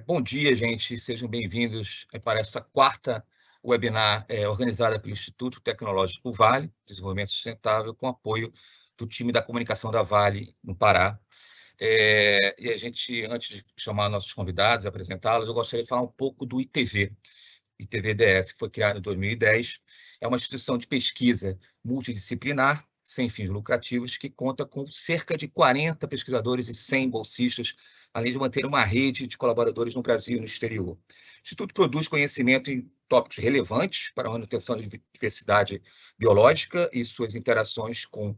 Bom dia, gente. Sejam bem-vindos para esta quarta webinar organizada pelo Instituto Tecnológico Vale, Desenvolvimento Sustentável, com apoio do time da comunicação da Vale, no Pará. E a gente, antes de chamar nossos convidados e apresentá-los, eu gostaria de falar um pouco do ITV, ITV-DS, que foi criado em 2010. É uma instituição de pesquisa multidisciplinar, sem fins lucrativos, que conta com cerca de 40 pesquisadores e 100 bolsistas, além de manter uma rede de colaboradores no Brasil e no exterior. O Instituto produz conhecimento em tópicos relevantes para a manutenção da diversidade biológica e suas interações com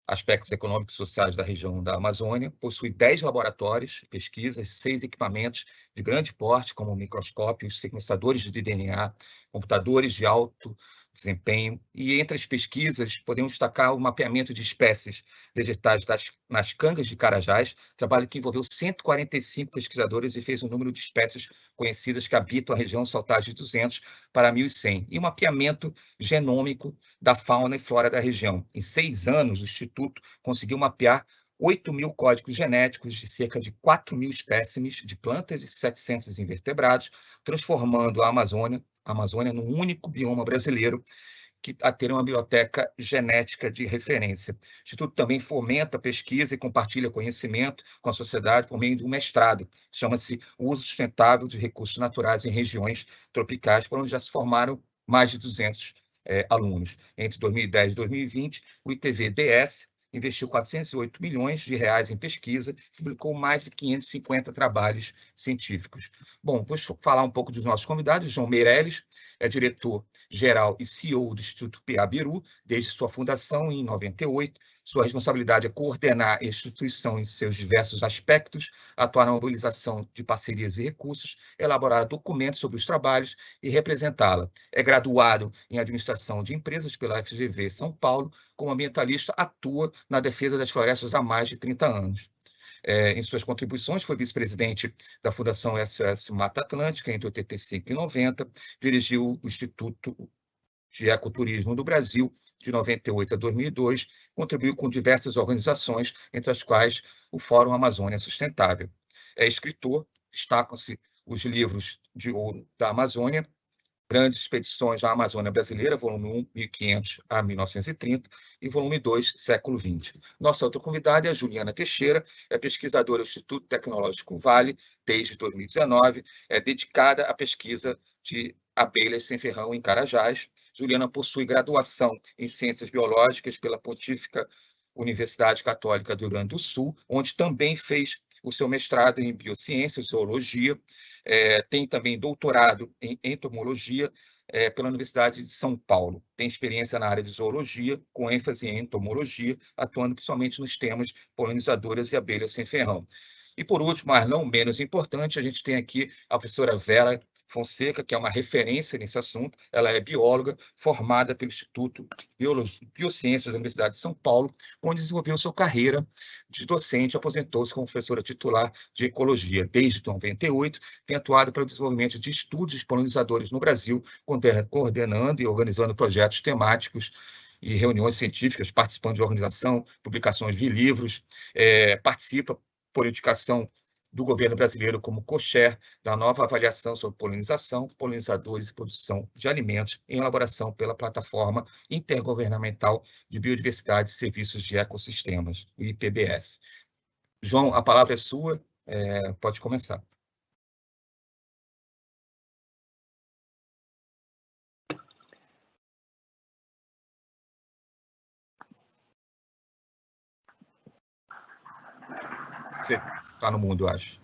aspectos econômicos e sociais da região da Amazônia, possui 10 laboratórios de pesquisas, 6 equipamentos de grande porte, como microscópios, sequenciadores de DNA, computadores de alto desempenho, e entre as pesquisas podemos destacar o mapeamento de espécies vegetais nas cangas de Carajás, trabalho que envolveu 145 pesquisadores e fez um número de espécies conhecidas que habitam a região saltar de 200 para 1.100, e o mapeamento genômico da fauna e flora da região. Em 6 anos, o Instituto conseguiu mapear 8.000 códigos genéticos de cerca de 4.000 espécimes de plantas e 700 invertebrados, transformando a Amazônia num único bioma brasileiro a ter uma biblioteca genética de referência. O Instituto também fomenta a pesquisa e compartilha conhecimento com a sociedade por meio de um mestrado, chama-se Uso Sustentável de Recursos Naturais em Regiões Tropicais, por onde já se formaram mais de 200 alunos. Entre 2010 e 2020, o ITV-DS investiu 408 milhões de reais em pesquisa e publicou mais de 550 trabalhos científicos. Bom, vou falar um pouco dos nossos convidados. João Meirelles é diretor-geral e CEO do Instituto PA-Biru desde sua fundação em 98. Sua responsabilidade é coordenar a instituição em seus diversos aspectos, atuar na mobilização de parcerias e recursos, elaborar documentos sobre os trabalhos e representá-la. É graduado em Administração de Empresas pela FGV São Paulo. Como ambientalista, atua na defesa das florestas há mais de 30 anos. Em suas contribuições, foi vice-presidente da Fundação SOS Mata Atlântica entre 85 e 90, dirigiu o Instituto de Ecoturismo do Brasil, de 98 a 2002, contribuiu com diversas organizações, entre as quais o Fórum Amazônia Sustentável. É escritor, destacam-se os livros de ouro da Amazônia, Grandes Expedições à Amazônia Brasileira, volume 1, 1500 a 1930, e volume 2, século XX. Nossa outra convidada é a Juliana Teixeira, é pesquisadora do Instituto Tecnológico Vale desde 2019, é dedicada à pesquisa de abelhas sem ferrão em Carajás. Juliana possui graduação em Ciências Biológicas pela Pontífica Universidade Católica do Rio Grande do Sul, onde também fez o seu mestrado em Biociência e Zoologia, tem também doutorado em Entomologia pela Universidade de São Paulo. Tem experiência na área de zoologia, com ênfase em entomologia, atuando principalmente nos temas polinizadoras e abelhas sem ferrão. E, por último, mas não menos importante, a gente tem aqui a professora Vera Fonseca, que é uma referência nesse assunto. Ela é bióloga, formada pelo Instituto de Biociências da Universidade de São Paulo, onde desenvolveu sua carreira de docente, aposentou-se como professora titular de Ecologia. Desde 98, tem atuado para o desenvolvimento de estudos de polinizadores no Brasil, coordenando e organizando projetos temáticos e reuniões científicas, participando de organização, publicações de livros, participa por indicação do governo brasileiro como co-chair da nova avaliação sobre polinização, polinizadores e produção de alimentos em elaboração pela Plataforma Intergovernamental de Biodiversidade e Serviços de Ecossistemas, o IPBS. João, a palavra é sua, pode começar. Você está no mundo, eu acho.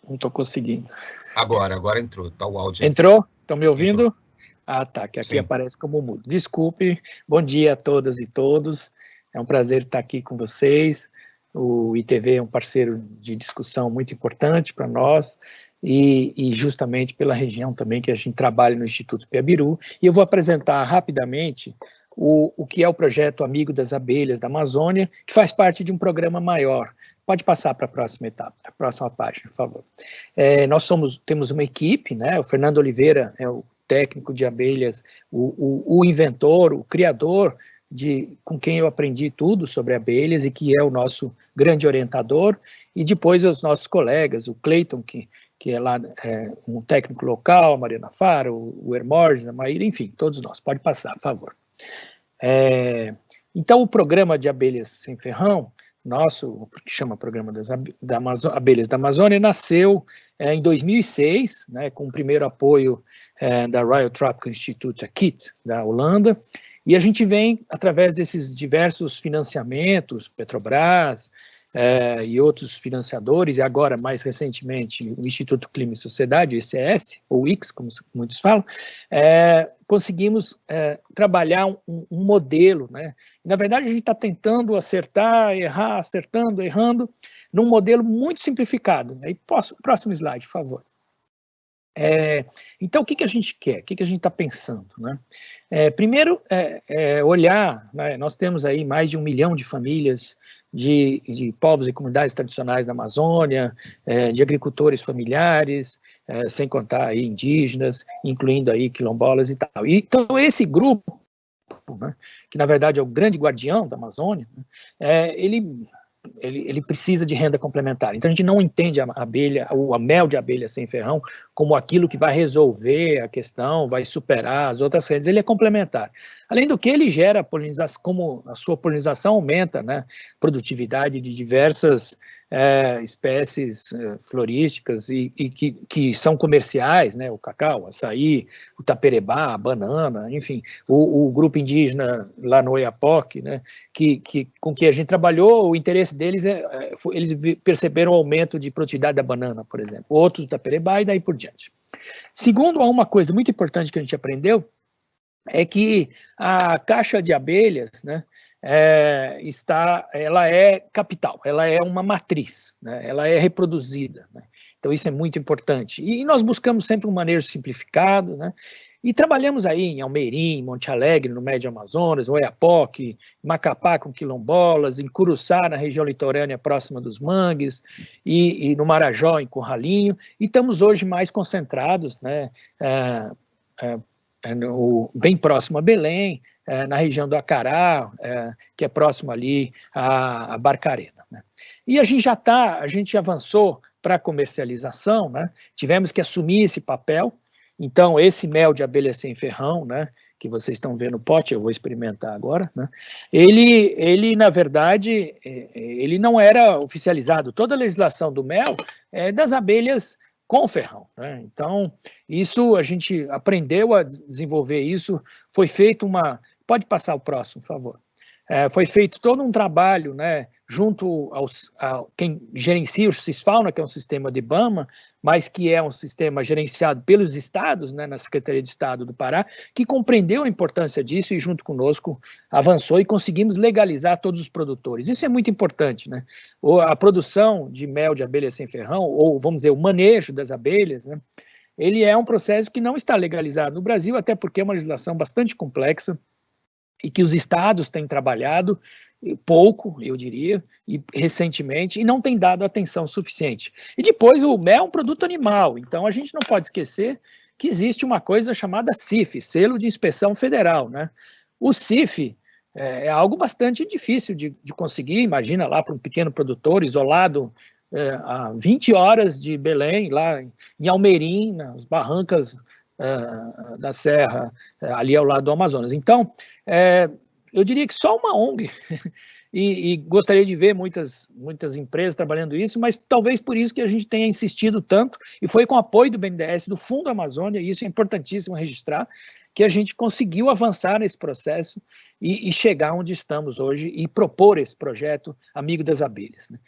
Não estou conseguindo. Agora entrou, está o áudio. Entrou? Estão me ouvindo? Entrou. Ah, tá, que aqui Sim. aparece como mudo. Desculpe, bom dia a todas e todos. É um prazer estar aqui com vocês. O ITV é um parceiro de discussão muito importante para nós e justamente pela região também que a gente trabalha no Instituto PA-Biru. E eu vou apresentar rapidamente o que é o projeto Amigo das Abelhas da Amazônia, que faz parte de um programa maior. Pode passar para a próxima etapa, a próxima página, por favor. Nós temos uma equipe, né? O Fernando Oliveira é o técnico de abelhas, o inventor, o criador, com quem eu aprendi tudo sobre abelhas e que é o nosso grande orientador, e depois os nossos colegas, o Cleiton, que que é lá um técnico local, a Mariana Faro, o Hermógenes, a Maíra, enfim, todos nós. Pode passar, por favor. Então, o programa de abelhas sem ferrão, nosso, que chama Programa das Abelhas da Amazônia, nasceu em 2006, né, com o primeiro apoio da Royal Tropical Institute, a KIT, da Holanda, e a gente vem, através desses diversos financiamentos, Petrobras e outros financiadores, e agora, mais recentemente, o Instituto Clima e Sociedade, o ICS, ou IX, como muitos falam, conseguimos trabalhar um modelo, né? Na verdade, a gente está tentando acertar, errar, acertando, errando, num modelo muito simplificado. Aí, próximo slide, por favor. Então, o que a gente quer? O que a gente está pensando, né? Primeiro, olhar, né? Nós temos aí mais de 1 milhão de famílias de povos e comunidades tradicionais da Amazônia, de agricultores familiares, sem contar aí indígenas, incluindo aí quilombolas e tal. Então, esse grupo, né, que na verdade é o grande guardião da Amazônia, ele precisa de renda complementar. Então, a gente não entende a abelha, a mel de abelha sem ferrão, como aquilo que vai resolver a questão, vai superar as outras rendas. Ele é complementar. Além do que, ele gera polinização, como a sua polinização aumenta, né, produtividade de diversas espécies florísticas e que são comerciais, né, o cacau, o açaí, o taperebá, a banana, enfim, o grupo indígena lá no Oiapoque, né, com que a gente trabalhou, o interesse deles eles perceberam o aumento de produtividade da banana, por exemplo, outros do taperebá e daí por diante. Segundo, há uma coisa muito importante que a gente aprendeu, é que a caixa de abelhas, né, ela é capital, ela é uma matriz, né, ela é reproduzida, né, então isso é muito importante. E nós buscamos sempre um manejo simplificado, né, e trabalhamos aí em Almeirim, Monte Alegre, no Médio Amazonas, Oiapoque, Macapá com quilombolas, em Curuçá, na região litorânea próxima dos mangues, e no Marajó, em Curralinho, e estamos hoje mais concentrados, né, bem próximo a Belém, na região do Acará, que é próximo ali a Barcarena, né? E a gente avançou para a comercialização, né? Tivemos que assumir esse papel. Então, esse mel de abelha sem ferrão, né, que vocês estão vendo no pote, eu vou experimentar agora, né, ele, na verdade, ele não era oficializado. Toda a legislação do mel é das abelhas com ferrão, né? Então, isso a gente aprendeu a desenvolver isso, foi feito Pode passar o próximo, por favor. Foi feito todo um trabalho, né, junto a quem gerencia o Cisfauna, que é um sistema de IBAMA, mas que é um sistema gerenciado pelos estados, né, na Secretaria de Estado do Pará, que compreendeu a importância disso e junto conosco avançou e conseguimos legalizar todos os produtores. Isso é muito importante, né? A produção de mel de abelha sem ferrão, ou vamos dizer, o manejo das abelhas, né, ele é um processo que não está legalizado no Brasil, até porque é uma legislação bastante complexa, e que os estados têm trabalhado pouco, eu diria, e recentemente, e não tem dado atenção suficiente. E depois, o mel é um produto animal, então a gente não pode esquecer que existe uma coisa chamada CIF, Selo de Inspeção Federal, né? O CIF é algo bastante difícil de conseguir, imagina lá para um pequeno produtor isolado a 20 horas de Belém, lá em Almeirim, nas barrancas da Serra, ali ao lado do Amazonas. Então, eu diria que só uma ONG, e gostaria de ver muitas empresas trabalhando isso, mas talvez por isso que a gente tenha insistido tanto, e foi com o apoio do BNDES, do Fundo Amazônia, e isso é importantíssimo registrar, que a gente conseguiu avançar nesse processo e chegar onde estamos hoje e propor esse projeto Amigo das Abelhas, né?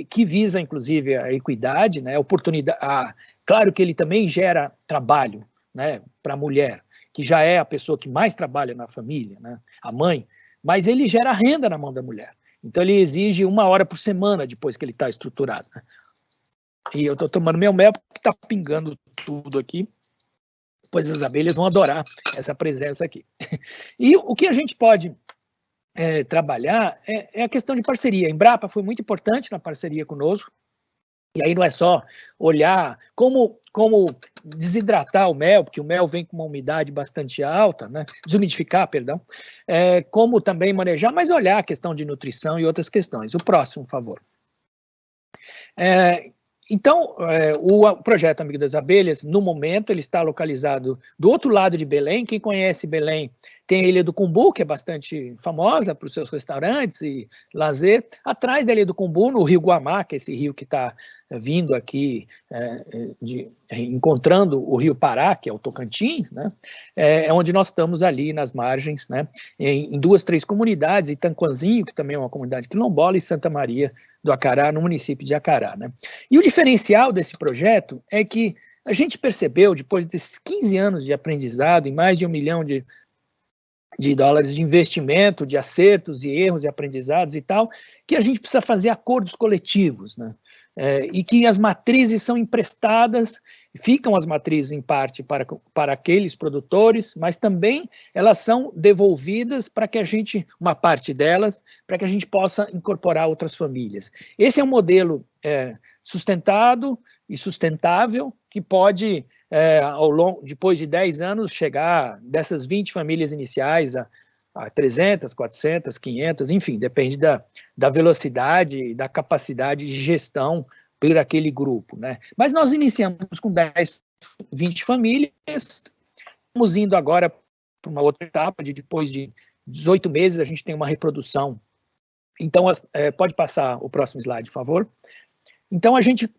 Que visa, inclusive, a equidade, né, a oportunidade. Claro que ele também gera trabalho, né, para a mulher, que já é a pessoa que mais trabalha na família, né, a mãe, mas ele gera renda na mão da mulher. Então, ele exige 1 hora por semana depois que ele está estruturado, né? E eu estou tomando meu mel porque está pingando tudo aqui, pois as abelhas vão adorar essa presença aqui. E o que a gente pode trabalhar é a questão de parceria. A Embrapa foi muito importante na parceria conosco. E aí não é só olhar como desidratar o mel, porque o mel vem com uma umidade bastante alta, né? Desumidificar, perdão, como também manejar, mas olhar a questão de nutrição e outras questões. O próximo, por favor. Então, o projeto Amigo das Abelhas, no momento, ele está localizado do outro lado de Belém. Quem conhece Belém tem a Ilha do Cumbu, que é bastante famosa para os seus restaurantes e lazer. Atrás da Ilha do Cumbu, no Rio Guamá, que é esse rio que está vindo aqui, encontrando o Rio Pará, que é o Tocantins, né? É onde nós estamos ali nas margens, né? Em 2, 3 comunidades, Itanquanzinho, que também é uma comunidade quilombola, e Santa Maria do Acará, no município de Acará, né? E o diferencial desse projeto é que a gente percebeu, depois desses 15 anos de aprendizado, em mais de $1 milhão de dólares de investimento, de acertos e erros e aprendizados e tal, que a gente precisa fazer acordos coletivos, né? E que as matrizes são emprestadas, ficam as matrizes em parte para aqueles produtores, mas também elas são devolvidas para que a gente, uma parte delas, para que a gente possa incorporar outras famílias. Esse é um modelo sustentado e sustentável que pode, depois de 10 anos, chegar dessas 20 famílias iniciais a 300, 400, 500, enfim, depende da velocidade e da capacidade de gestão por aquele grupo, né? Mas nós iniciamos com 10, 20 famílias, estamos indo agora para uma outra etapa, depois de 18 meses a gente tem uma reprodução. Então, pode passar o próximo slide, por favor. Então, a gente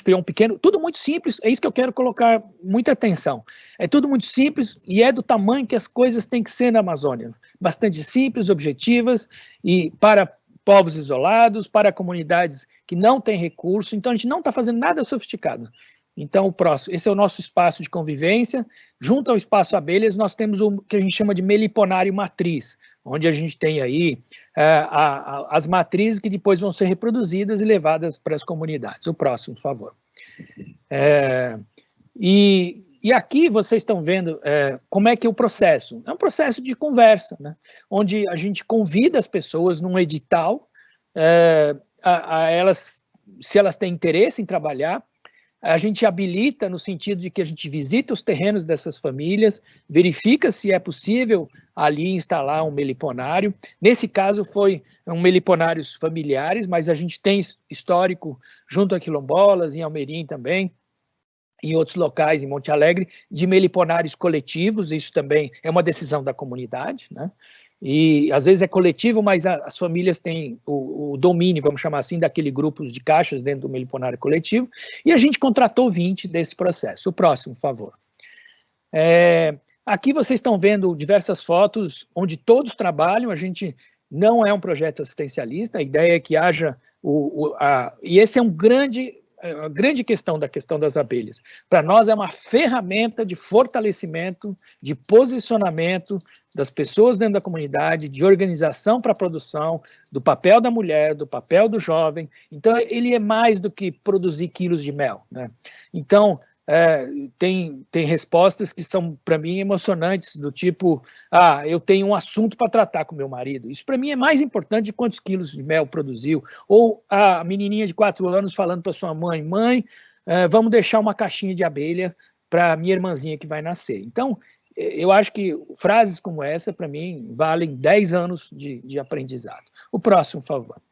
criou um pequeno, tudo muito simples, é isso que eu quero colocar muita atenção. É tudo muito simples e é do tamanho que as coisas têm que ser na Amazônia. Bastante simples, objetivas, e para povos isolados, para comunidades que não têm recurso. Então, a gente não está fazendo nada sofisticado. Então, esse é o nosso espaço de convivência. Junto ao espaço abelhas, nós temos o que a gente chama de meliponário matriz, onde a gente tem aí as matrizes que depois vão ser reproduzidas e levadas para as comunidades. O próximo, por favor. E aqui vocês estão vendo como é que é o processo. É um processo de conversa, né? Onde a gente convida as pessoas num edital, a elas, se elas têm interesse em trabalhar, a gente habilita no sentido de que a gente visita os terrenos dessas famílias, verifica se é possível ali instalar um meliponário. Nesse caso foi um meliponários familiares, mas a gente tem histórico junto a quilombolas, em Almerim também, em outros locais, em Monte Alegre, de meliponários coletivos. Isso também é uma decisão da comunidade, né? E às vezes é coletivo, mas as famílias têm o domínio, vamos chamar assim, daquele grupo de caixas dentro do meliponário coletivo, e a gente contratou 20 desse processo. O próximo, por favor. Aqui vocês estão vendo diversas fotos onde todos trabalham. A gente não é um projeto assistencialista, a ideia é que haja e esse é a grande questão das abelhas. Para nós é uma ferramenta de fortalecimento, de posicionamento das pessoas dentro da comunidade, de organização para a produção, do papel da mulher, do papel do jovem. Então, ele é mais do que produzir quilos de mel, né? Então, tem respostas que são, para mim, emocionantes, do tipo, eu tenho um assunto para tratar com meu marido. Isso, para mim, é mais importante de quantos quilos de mel produziu. Ou a menininha de 4 anos falando para sua mãe, vamos deixar uma caixinha de abelha para minha irmãzinha que vai nascer. Então, eu acho que frases como essa, para mim, valem 10 anos de aprendizado. O próximo, por favor.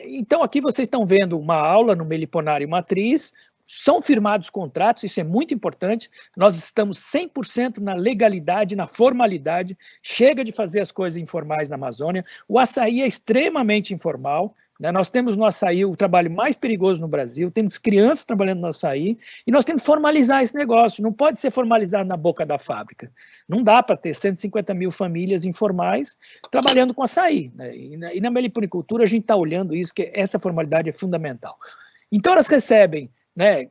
Então, aqui vocês estão vendo uma aula no Meliponário Matriz. São firmados contratos, isso é muito importante. Nós estamos 100% na legalidade, na formalidade. Chega de fazer as coisas informais na Amazônia. O açaí é extremamente informal, né? Nós temos no açaí o trabalho mais perigoso no Brasil, temos crianças trabalhando no açaí, e nós temos que formalizar esse negócio. Não pode ser formalizado na boca da fábrica. Não dá para ter 150 mil famílias informais trabalhando com açaí, né? E na meliponicultura a gente está olhando isso, que essa formalidade é fundamental. Então elas recebem, né,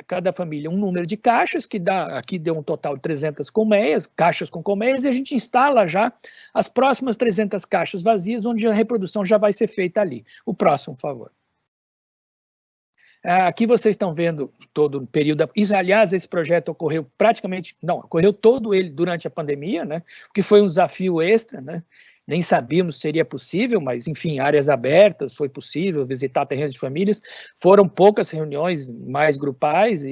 cada família um número de caixas, que aqui deu um total de 300 colmeias, caixas com colmeias, e a gente instala já as próximas 300 caixas vazias, onde a reprodução já vai ser feita ali. O próximo, por favor. Aqui vocês estão vendo todo o período. Isso, aliás, esse projeto ocorreu ocorreu todo ele durante a pandemia, né, que foi um desafio extra, né? Nem sabíamos se seria possível, mas, enfim, áreas abertas, foi possível visitar terrenos de famílias. Foram poucas reuniões mais grupais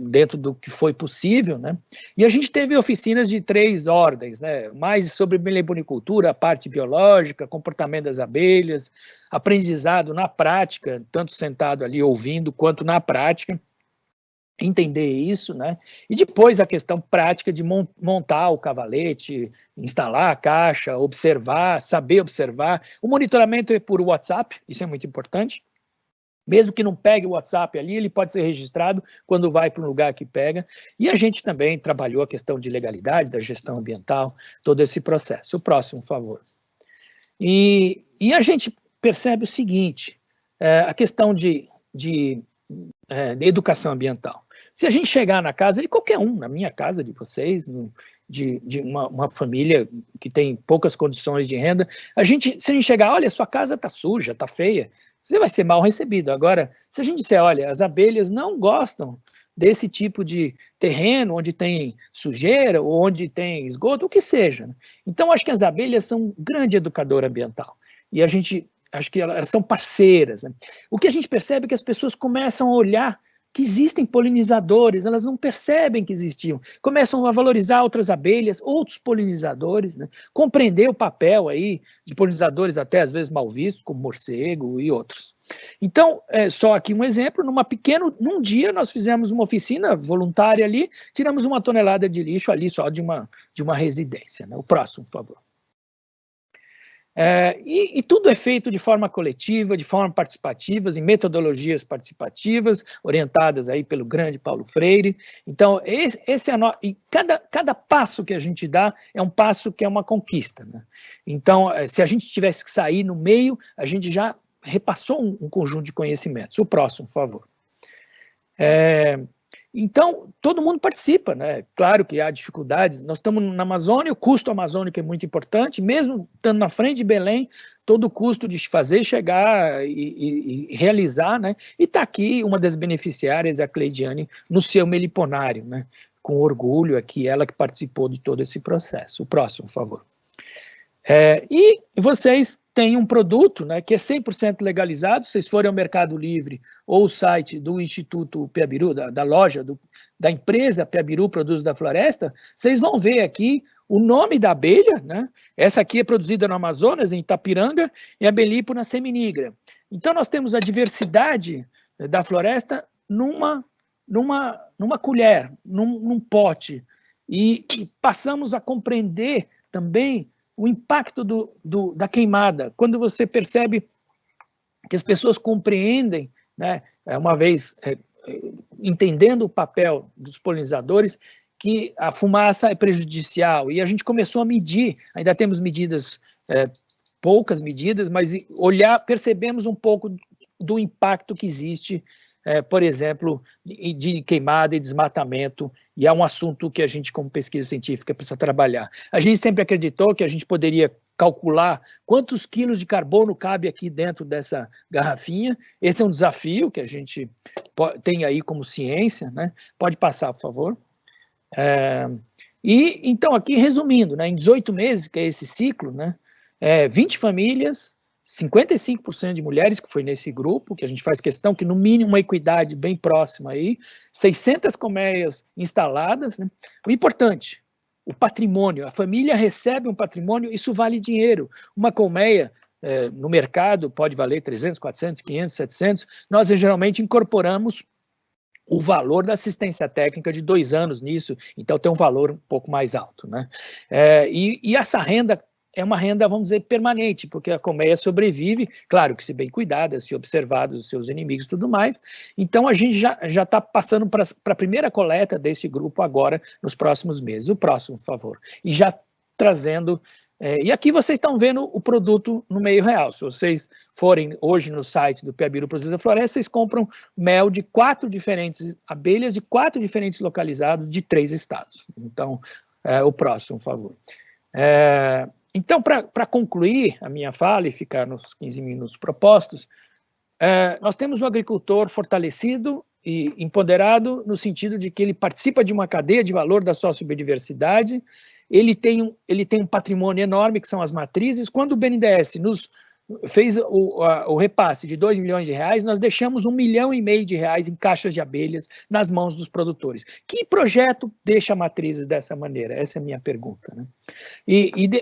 dentro do que foi possível, né? E a gente teve oficinas de 3 ordens, né? Mais sobre meliponicultura, a parte biológica, comportamento das abelhas, aprendizado na prática, tanto sentado ali ouvindo, quanto na prática, entender isso, né? E depois a questão prática de montar o cavalete, instalar a caixa, observar, saber observar. O monitoramento é por WhatsApp, isso é muito importante. Mesmo que não pegue o WhatsApp ali, ele pode ser registrado quando vai para um lugar que pega. E a gente também trabalhou a questão de legalidade, da gestão ambiental, todo esse processo. O próximo, por favor. E a gente percebe o seguinte, a questão de educação ambiental. Se a gente chegar na casa de qualquer um, na minha casa, de vocês, de uma família que tem poucas condições de renda, se a gente chegar, olha, sua casa está suja, está feia, você vai ser mal recebido. Agora, se a gente disser, olha, as abelhas não gostam desse tipo de terreno onde tem sujeira ou onde tem esgoto, o que seja. Então, acho que as abelhas são um grande educador ambiental. E acho que elas são parceiras. Né? O que a gente percebe é que as pessoas começam a olhar que existem polinizadores, elas não percebem que existiam, começam a valorizar outras abelhas, outros polinizadores, né? Compreender o papel aí de polinizadores até às vezes mal vistos, como morcego e outros. Então, só aqui um exemplo, num dia nós fizemos uma oficina voluntária ali, tiramos 1 tonelada de lixo ali só de uma residência. Né? O próximo, por favor. E tudo é feito de forma coletiva, de forma participativa, em metodologias participativas, orientadas aí pelo grande Paulo Freire. Então, cada passo que a gente dá é um passo que é uma conquista. Né? Então, se a gente tivesse que sair no meio, a gente já repassou um conjunto de conhecimentos. O próximo, por favor. Então, todo mundo participa, né? Claro que há dificuldades. Nós estamos na Amazônia, o custo amazônico é muito importante, mesmo estando na frente de Belém, todo o custo de fazer chegar e realizar, né? E está aqui uma das beneficiárias, a Cleidiane, no seu meliponário, né? Com orgulho aqui, ela que participou de todo esse processo. O próximo, por favor. E vocês têm um produto, né, que é 100% legalizado. Se vocês forem ao Mercado Livre ou o site do Instituto Piabiru, da loja, da empresa Piabiru Produtos da Floresta, vocês vão ver aqui o nome da abelha, né? Essa aqui é produzida no Amazonas, em Itapiranga, e a Melipona seminigra. Então, nós temos a diversidade da floresta numa colher, num pote, e passamos a compreender também o impacto da queimada, quando você percebe que as pessoas compreendem, né, uma vez entendendo o papel dos polinizadores, que a fumaça é prejudicial, e a gente começou a medir, ainda temos medidas, poucas medidas, mas percebemos um pouco do impacto que existe, por exemplo, de queimada e desmatamento, e é um assunto que a gente, como pesquisa científica, precisa trabalhar. A gente sempre acreditou que a gente poderia calcular quantos quilos de carbono cabe aqui dentro dessa garrafinha. Esse é um desafio que a gente tem aí como ciência, né? Pode passar, por favor. Então, aqui, resumindo, né, em 18 meses, que é esse ciclo, né, 20 famílias, 55% de mulheres, que foi nesse grupo, que a gente faz questão que, no mínimo, uma equidade bem próxima aí, 600 colmeias instaladas, né? O importante, o patrimônio, a família recebe um patrimônio, isso vale dinheiro. Uma colmeia, no mercado, pode valer 300, 400, 500, 700, nós geralmente incorporamos o valor da assistência técnica de 2 anos nisso, então tem um valor um pouco mais alto, né? E essa renda é uma renda, vamos dizer, permanente, porque a colmeia sobrevive, claro que se bem cuidada, se observados os seus inimigos e tudo mais. Então, a gente já está passando para a primeira coleta desse grupo agora, nos próximos meses. O próximo, por favor. E já trazendo... e aqui vocês estão vendo o produto no meio real. Se vocês forem hoje no site do Piabiru Produtos da Floresta, vocês compram mel de 4 diferentes abelhas, de 4 diferentes localizados, de 3 estados. Então, o próximo, por favor. Então, para concluir a minha fala e ficar nos 15 minutos propostos, nós temos o agricultor fortalecido e empoderado no sentido de que ele participa de uma cadeia de valor da sociobiodiversidade, ele tem um patrimônio enorme, que são as matrizes. Quando o BNDES nos fez o repasse de 2 milhões de reais, nós deixamos 1,5 milhão de reais em caixas de abelhas nas mãos dos produtores. Que projeto deixa matrizes dessa maneira? Essa é a minha pergunta, né?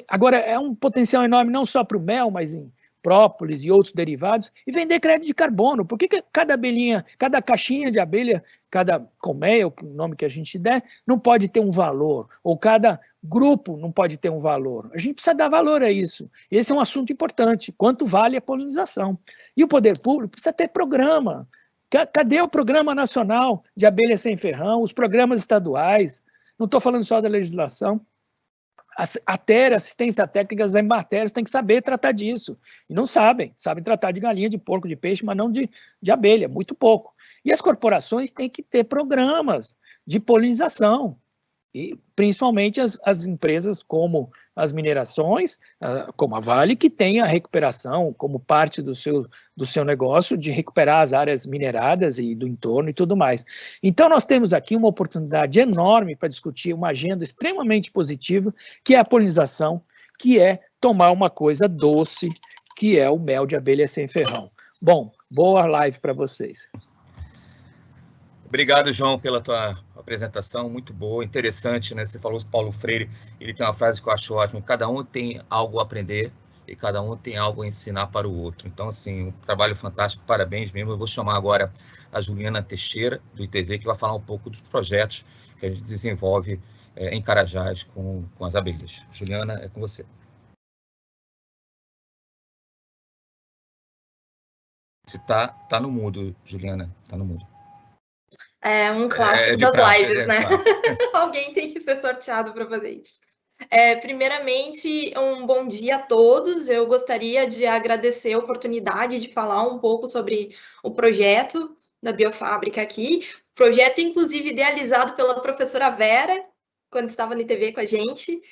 Agora, é um potencial enorme não só para o mel, mas em própolis e outros derivados, e vender crédito de carbono. Por que cada abelhinha, cada caixinha de abelha, cada colmeia, o nome que a gente der, não pode ter um valor? Ou cada grupo não pode ter um valor? A gente precisa dar valor a isso. Esse é um assunto importante. Quanto vale a polinização? E o poder público precisa ter programa. Cadê o Programa Nacional de Abelha Sem Ferrão, os programas estaduais? Não estou falando só da legislação. A TER, assistência técnica das Embaters, tem que saber tratar disso. E não sabem tratar de galinha, de porco, de peixe, mas não de abelha, muito pouco. E as corporações têm que ter programas de polinização, e principalmente as empresas como as minerações, como a Vale, que tem a recuperação como parte do seu negócio de recuperar as áreas mineradas e do entorno e tudo mais. Então, nós temos aqui uma oportunidade enorme para discutir uma agenda extremamente positiva, que é a polinização, que é tomar uma coisa doce, que é o mel de abelha sem ferrão. Bom, boa live para vocês. Obrigado, João, pela tua apresentação, muito boa, interessante, né? Você falou do Paulo Freire, ele tem uma frase que eu acho ótima: cada um tem algo a aprender e cada um tem algo a ensinar para o outro. Então, assim, um trabalho fantástico, parabéns mesmo. Eu vou chamar agora a Juliana Teixeira, do ITV, que vai falar um pouco dos projetos que a gente desenvolve em Carajás com as abelhas. Juliana, é com você. Você tá no mudo, Juliana, tá no mudo. É um clássico das lives, né? Alguém tem que ser sorteado para fazer isso. Primeiramente, um bom dia a todos. Eu gostaria de agradecer a oportunidade de falar um pouco sobre o projeto da Biofábrica aqui. Projeto, inclusive, idealizado pela professora Vera, quando estava no ITV com a gente.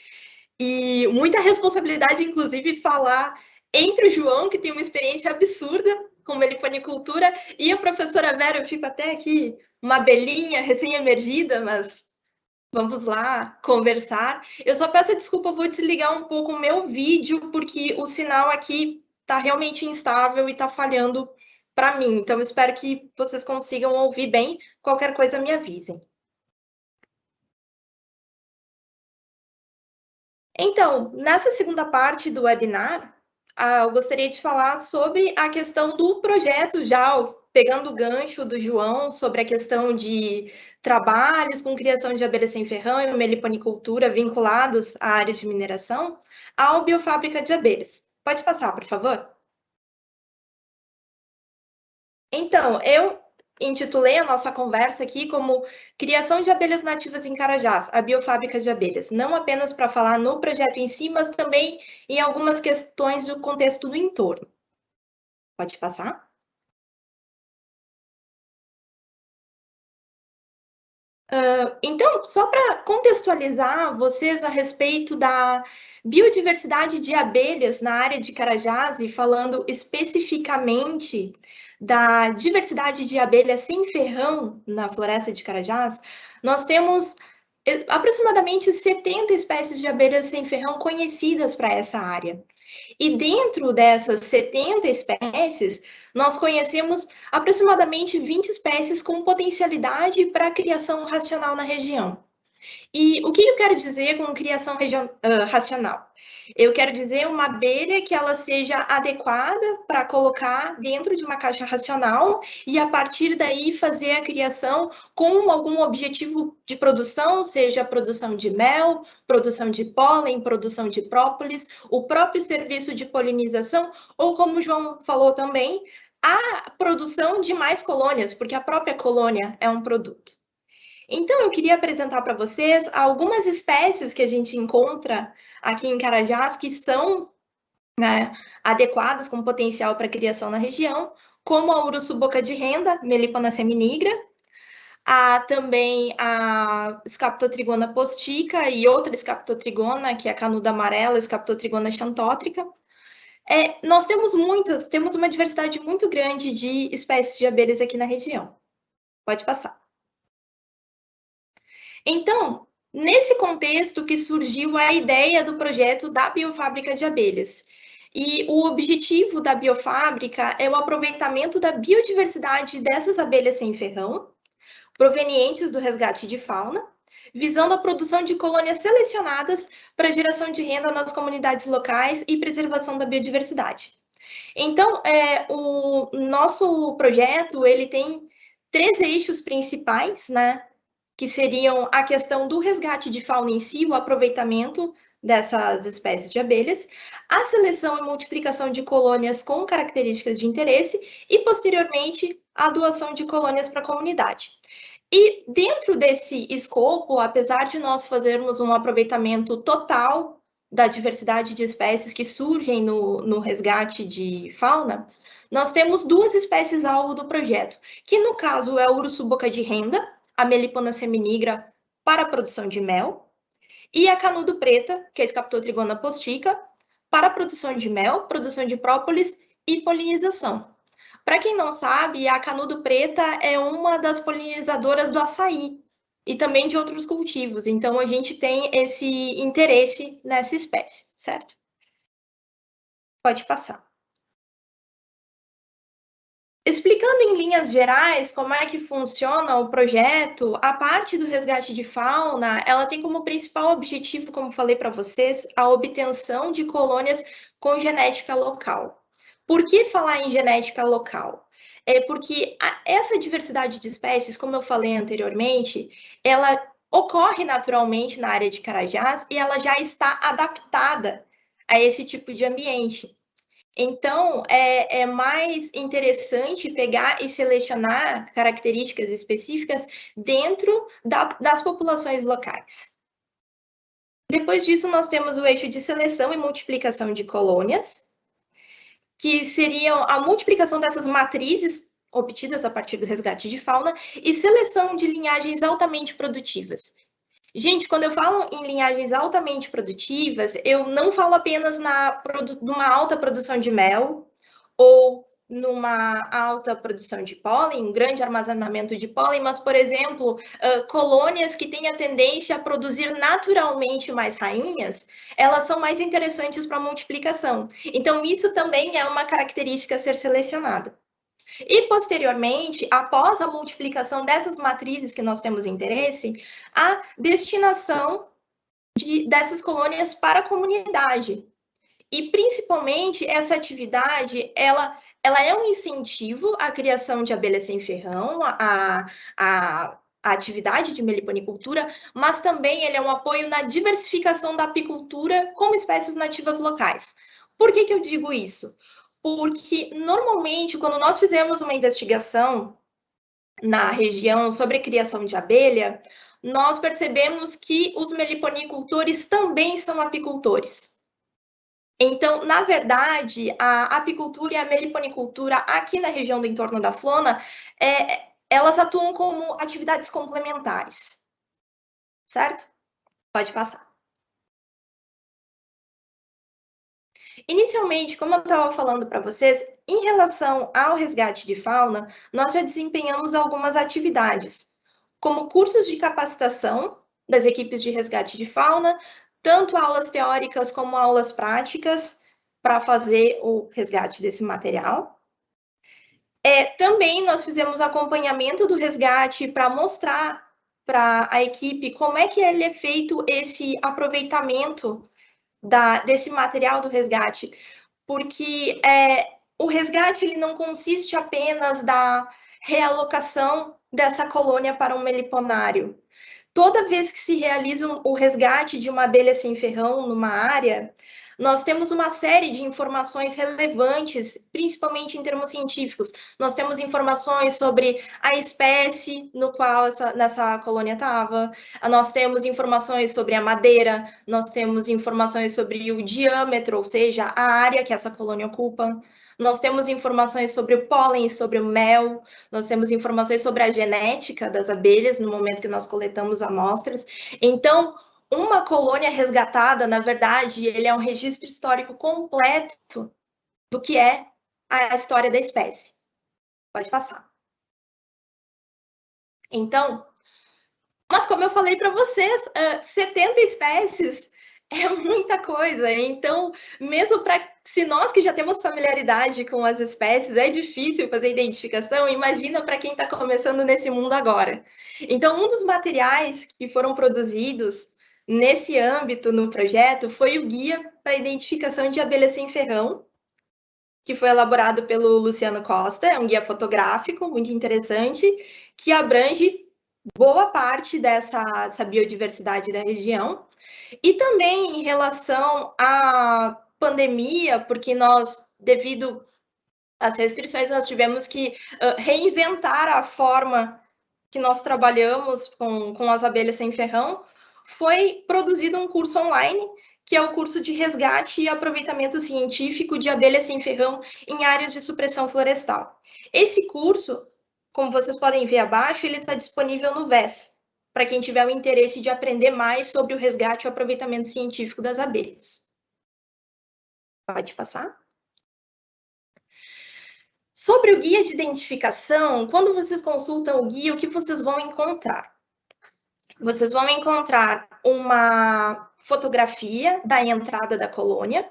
E muita responsabilidade, inclusive, falar entre o João, que tem uma experiência absurda com meliponicultura, e a professora Vera. Eu fico até aqui uma abelhinha recém-emergida, mas vamos lá conversar. Eu só peço desculpa, vou desligar um pouco o meu vídeo, porque o sinal aqui está realmente instável e está falhando para mim. Então, espero que vocês consigam ouvir bem. Qualquer coisa, me avisem. Então, nessa segunda parte do webinar, eu gostaria de falar sobre a questão do projeto, já pegando o gancho do João, sobre a questão de trabalhos com criação de abelha sem ferrão e meliponicultura vinculados a áreas de mineração, ao Biofábrica de Abelhas. Pode passar, por favor? Então, eu intitulei a nossa conversa aqui como Criação de Abelhas Nativas em Carajás, a Biofábrica de Abelhas, não apenas para falar no projeto em si, mas também em algumas questões do contexto do entorno. Pode passar? Então, só para contextualizar vocês a respeito da biodiversidade de abelhas na área de Carajás, e falando especificamente da diversidade de abelhas sem ferrão na floresta de Carajás, nós temos aproximadamente 70 espécies de abelhas sem ferrão conhecidas para essa área. E dentro dessas 70 espécies, nós conhecemos aproximadamente 20 espécies com potencialidade para a criação racional na região. E o que eu quero dizer com criação racional? Eu quero dizer uma abelha que ela seja adequada para colocar dentro de uma caixa racional e, a partir daí, fazer a criação com algum objetivo de produção, seja produção de mel, produção de pólen, produção de própolis, o próprio serviço de polinização, ou, como o João falou também, a produção de mais colônias, porque a própria colônia é um produto. Então, eu queria apresentar para vocês algumas espécies que a gente encontra aqui em Carajás que são, né, adequadas, com potencial para criação na região, como a uruçu boca de renda, Melipona seminigra, também a Scaptotrigona postica e outra Scaptotrigona, que é a canuda amarela, Scaptotrigona xantótrica. Nós temos uma diversidade muito grande de espécies de abelhas aqui na região. Pode passar. Então, nesse contexto que surgiu a ideia do projeto da Biofábrica de Abelhas. E o objetivo da biofábrica é o aproveitamento da biodiversidade dessas abelhas sem ferrão, provenientes do resgate de fauna, visando a produção de colônias selecionadas para geração de renda nas comunidades locais e preservação da biodiversidade. Então, o nosso projeto ele tem 3 eixos principais, né? Que seriam a questão do resgate de fauna em si, o aproveitamento dessas espécies de abelhas, a seleção e multiplicação de colônias com características de interesse e, posteriormente, a doação de colônias para a comunidade. E dentro desse escopo, apesar de nós fazermos um aproveitamento total da diversidade de espécies que surgem no resgate de fauna, nós temos 2 espécies-alvo do projeto, que no caso é o urso boca de renda, a Melipona seminigra para a produção de mel, e a canudo preta, que é a Scaptotrigona postica, para a produção de mel, produção de própolis e polinização. Para quem não sabe, a canudo preta é uma das polinizadoras do açaí e também de outros cultivos, então a gente tem esse interesse nessa espécie, certo? Pode passar. Explicando em linhas gerais como é que funciona o projeto, a parte do resgate de fauna, ela tem como principal objetivo, como falei para vocês, a obtenção de colônias com genética local. Por que falar em genética local? É porque essa diversidade de espécies, como eu falei anteriormente, ela ocorre naturalmente na área de Carajás e ela já está adaptada a esse tipo de ambiente. Então, é mais interessante pegar e selecionar características específicas dentro das populações locais. Depois disso, nós temos o eixo de seleção e multiplicação de colônias, que seriam a multiplicação dessas matrizes obtidas a partir do resgate de fauna e seleção de linhagens altamente produtivas. Gente, quando eu falo em linhagens altamente produtivas, eu não falo apenas numa alta produção de mel ou numa alta produção de pólen, um grande armazenamento de pólen, mas, por exemplo, colônias que têm a tendência a produzir naturalmente mais rainhas, elas são mais interessantes para a multiplicação. Então, isso também é uma característica a ser selecionada. E, posteriormente, após a multiplicação dessas matrizes que nós temos interesse, a destinação dessas colônias para a comunidade. E, principalmente, essa atividade, ela é um incentivo à criação de abelhas sem ferrão, a atividade de meliponicultura, mas também ele é um apoio na diversificação da apicultura com espécies nativas locais. Por que eu digo isso? Porque, normalmente, quando nós fizemos uma investigação na região sobre criação de abelha, nós percebemos que os meliponicultores também são apicultores. Então, na verdade, a apicultura e a meliponicultura aqui na região do entorno da Flona, elas atuam como atividades complementares, certo? Pode passar. Inicialmente, como eu estava falando para vocês, em relação ao resgate de fauna, nós já desempenhamos algumas atividades, como cursos de capacitação das equipes de resgate de fauna, tanto aulas teóricas como aulas práticas para fazer o resgate desse material. Também nós fizemos acompanhamento do resgate para mostrar para a equipe como é que ele é feito esse aproveitamento desse material do resgate, porque o resgate ele não consiste apenas da realocação dessa colônia para um meliponário. Toda vez que se realiza o resgate de uma abelha sem ferrão numa área, nós temos uma série de informações relevantes, principalmente em termos científicos. Nós temos informações sobre a espécie no qual nessa colônia estava, nós temos informações sobre a madeira, nós temos informações sobre o diâmetro, ou seja, a área que essa colônia ocupa. Nós temos informações sobre o pólen, sobre o mel, nós temos informações sobre a genética das abelhas no momento que nós coletamos amostras. Então, uma colônia resgatada, na verdade, ele é um registro histórico completo do que é a história da espécie. Pode passar. Então, mas como eu falei para vocês, 70 espécies é muita coisa. Então, mesmo para se nós que já temos familiaridade com as espécies, é difícil fazer identificação, imagina para quem está começando nesse mundo agora. Então, um dos materiais que foram produzidos nesse âmbito no projeto foi o Guia para a Identificação de Abelhas Sem Ferrão, que foi elaborado pelo Luciano Costa, é um guia fotográfico muito interessante, que abrange boa parte dessa biodiversidade da região. E também em relação à pandemia, porque nós, devido às restrições, nós tivemos que reinventar a forma que nós trabalhamos com as abelhas sem ferrão, foi produzido um curso online, que é o curso de resgate e aproveitamento científico de abelhas sem ferrão em áreas de supressão florestal. Esse curso, como vocês podem ver abaixo, ele está disponível no VES, para quem tiver o interesse de aprender mais sobre o resgate e o aproveitamento científico das abelhas. Pode passar? Sobre o guia de identificação, quando vocês consultam o guia, o que vocês vão encontrar? Vocês vão encontrar uma fotografia da entrada da colônia.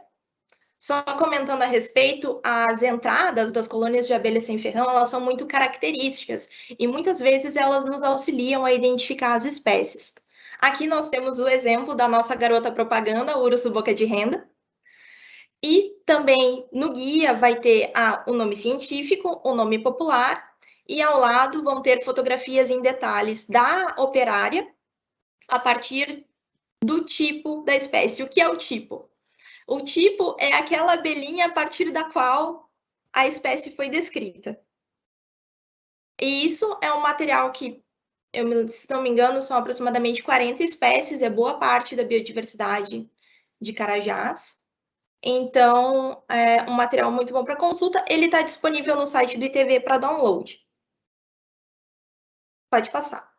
Só comentando a respeito, as entradas das colônias de abelhas sem ferrão, elas são muito características e muitas vezes elas nos auxiliam a identificar as espécies. Aqui nós temos o exemplo da nossa garota propaganda, o urso boca de renda. E também no guia vai ter o nome científico, o nome popular, e ao lado vão ter fotografias em detalhes da operária a partir do tipo da espécie. O que é o tipo? O tipo é aquela abelhinha a partir da qual a espécie foi descrita. E isso é um material que, se não me engano, são aproximadamente 40 espécies, é boa parte da biodiversidade de Carajás. Então, é um material muito bom para consulta. Ele está disponível no site do ITV para download. Pode passar.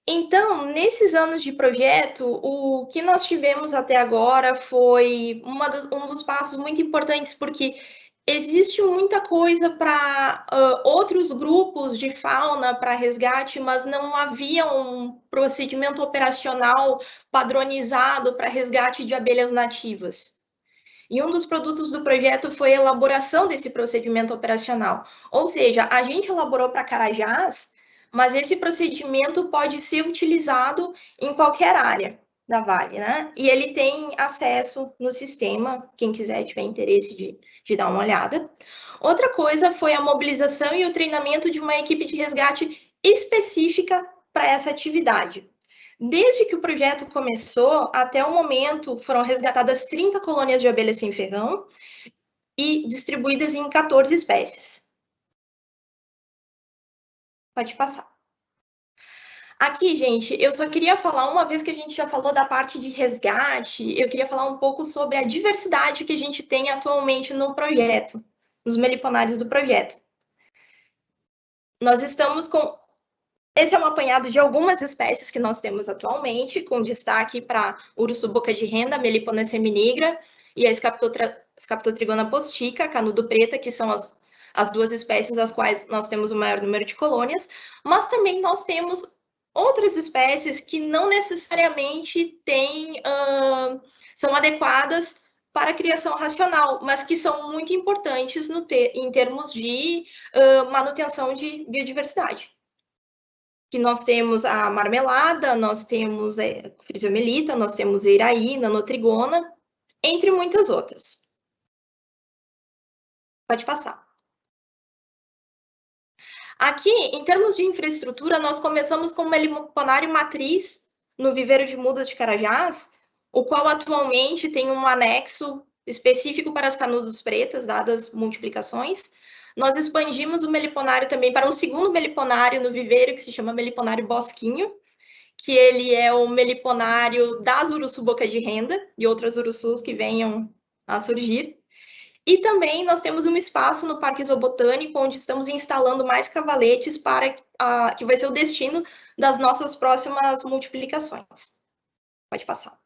Então, nesses anos de projeto, o que nós tivemos até agora foi um dos passos muito importantes, porque existe muita coisa para outros grupos de fauna para resgate, mas não havia um procedimento operacional padronizado para resgate de abelhas nativas. E um dos produtos do projeto foi a elaboração desse procedimento operacional. Ou seja, a gente elaborou para Carajás, mas esse procedimento pode ser utilizado em qualquer área da Vale, né? E ele tem acesso no sistema, quem quiser tiver interesse de dar uma olhada. Outra coisa foi a mobilização e o treinamento de uma equipe de resgate específica para essa atividade. Desde que o projeto começou até o momento, foram resgatadas 30 colônias de abelhas sem ferrão e distribuídas em 14 espécies. Pode passar. Aqui, gente, eu só queria falar, uma vez que a gente já falou da parte de resgate, eu queria falar um pouco sobre a diversidade que a gente tem atualmente no projeto, nos meliponários do projeto. Nós estamos com... Esse é um apanhado de algumas espécies que nós temos atualmente, com destaque para urso boca de renda, Melipona seminigra, e a Scaptotrigona postica, canudo preta, que são as duas espécies das quais nós temos o maior número de colônias, mas também nós temos outras espécies que não necessariamente são adequadas para a criação racional, mas que são muito importantes em termos de manutenção de biodiversidade. Que nós temos a marmelada, nós temos a frisiomelita, nós temos a iraí, nanotrigona, entre muitas outras. Pode passar. Aqui, em termos de infraestrutura, nós começamos com um meliponário matriz no viveiro de mudas de Carajás, o qual atualmente tem um anexo específico para as canudos pretas, dadas multiplicações. Nós expandimos o meliponário também para um segundo meliponário no viveiro, que se chama meliponário Bosquinho, que ele é o meliponário das urussu boca de renda e outras urussus que venham a surgir. E também nós temos um espaço no Parque Zoobotânico, onde estamos instalando mais cavaletes para que vai ser o destino das nossas próximas multiplicações. Pode passar.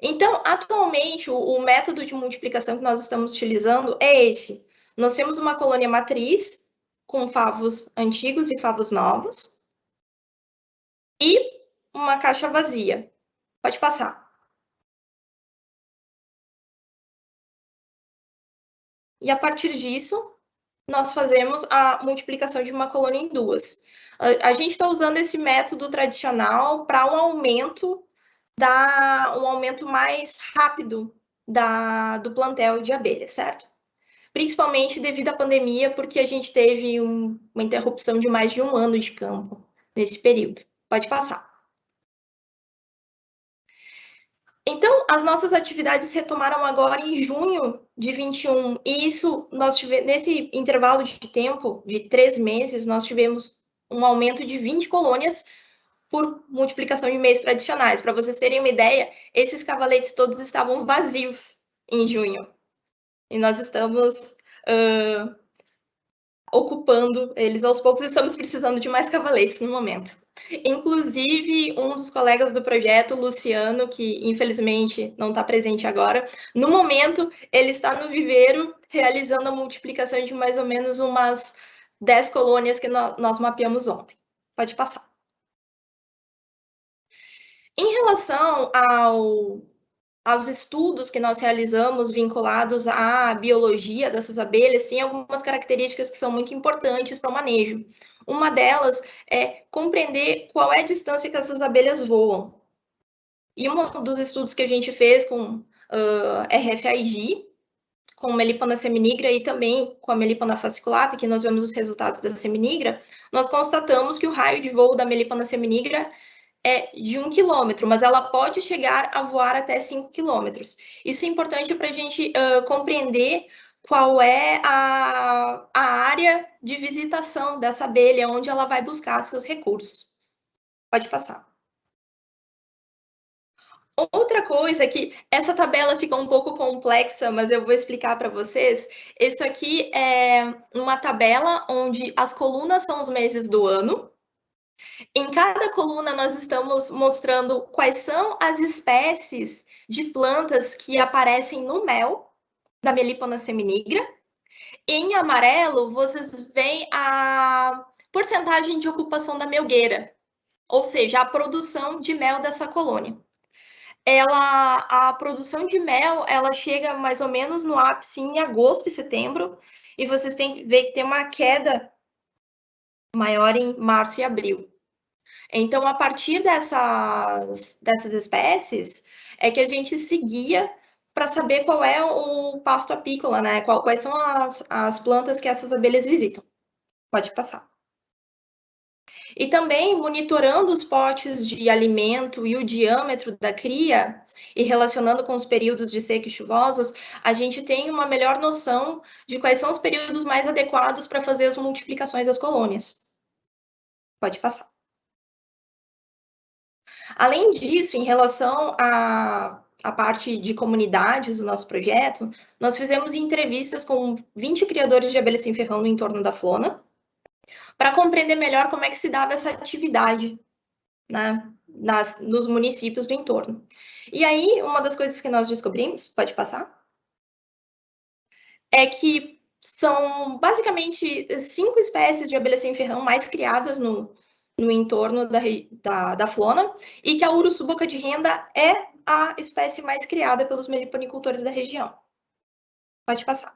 Então, atualmente, o método de multiplicação que nós estamos utilizando é esse. Nós temos uma colônia matriz, com favos antigos e favos novos, e uma caixa vazia. Pode passar. e a partir disso, nós fazemos a multiplicação de uma colônia em 2. A gente está usando esse método tradicional para um aumento mais rápido do plantel de abelhas, certo? Principalmente devido à pandemia, porque a gente teve uma interrupção de mais de 1 ano de campo nesse período. Pode passar. Então, as nossas atividades retomaram agora em junho de 21, e isso, nesse intervalo de tempo de 3 meses, nós tivemos um aumento de 20 colônias por multiplicação de meios tradicionais. Para vocês terem uma ideia, esses cavaletes todos estavam vazios em junho. E nós estamos ocupando eles aos poucos, estamos precisando de mais cavaletes no momento. Inclusive, um dos colegas do projeto, Luciano, que infelizmente não está presente agora, no momento ele está no viveiro realizando a multiplicação de mais ou menos umas 10 colônias que nós mapeamos ontem. Pode passar. Em relação aos estudos que nós realizamos vinculados à biologia dessas abelhas, tem algumas características que são muito importantes para o manejo. Uma delas é compreender qual é a distância que essas abelhas voam. E um dos estudos que a gente fez com RFID, com Melipona seminigra e também com a Melipona fasciculata, que nós vemos os resultados da seminigra, nós constatamos que o raio de voo da Melipona seminigra é de 1 quilômetro, mas ela pode chegar a voar até 5 quilômetros. Isso é importante para a gente compreender qual é a área de visitação dessa abelha, onde ela vai buscar seus recursos. Pode passar. Outra coisa é que essa tabela fica um pouco complexa, mas eu vou explicar para vocês. Isso aqui é uma tabela onde as colunas são os meses do ano. Em cada coluna, nós estamos mostrando quais são as espécies de plantas que aparecem no mel da Melipona seminigra. Em amarelo, vocês veem a porcentagem de ocupação da melgueira, ou seja, a produção de mel dessa colônia. A produção de mel, ela chega mais ou menos no ápice em agosto e setembro, e vocês têm que ver que tem uma queda maior em março e abril. Então, a partir dessas espécies, é que a gente seguia para saber qual é o pasto apícola, né? Quais são as plantas que essas abelhas visitam. Pode passar. E também, monitorando os potes de alimento e o diâmetro da cria, e relacionando com os períodos de seca e chuvosos, a gente tem uma melhor noção de quais são os períodos mais adequados para fazer as multiplicações das colônias. Pode passar. Além disso, em relação à parte de comunidades do nosso projeto, nós fizemos entrevistas com 20 criadores de abelha sem ferrão no entorno da Flona, para compreender melhor como é que se dava essa atividade, né, nos municípios do entorno. E aí, uma das coisas que nós descobrimos, pode passar, é que são basicamente 5 espécies de abelha sem ferrão mais criadas no entorno da Flona, e que a uruçu boca de renda é a espécie mais criada pelos meliponicultores da região. Pode passar.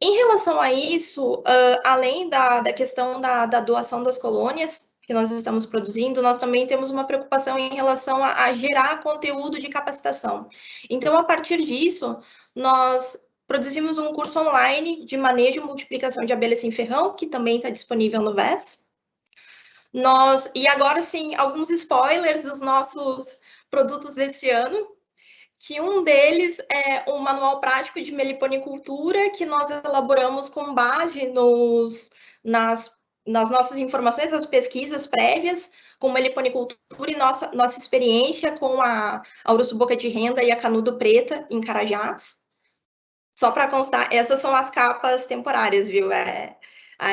Em relação a isso, além da questão da doação das colônias que nós estamos produzindo, nós também temos uma preocupação em relação a gerar conteúdo de capacitação. Então, a partir disso, nós produzimos um curso online de manejo e multiplicação de abelhas sem ferrão, que também está disponível no VES. E agora sim, alguns spoilers dos nossos produtos desse ano, que um deles é um manual prático de meliponicultura, que nós elaboramos com base nas nossas informações, as pesquisas prévias com meliponicultura e nossa experiência com a uruçu boca de renda e a canudo preta em Carajás. Só para constar, essas são as capas temporárias, viu?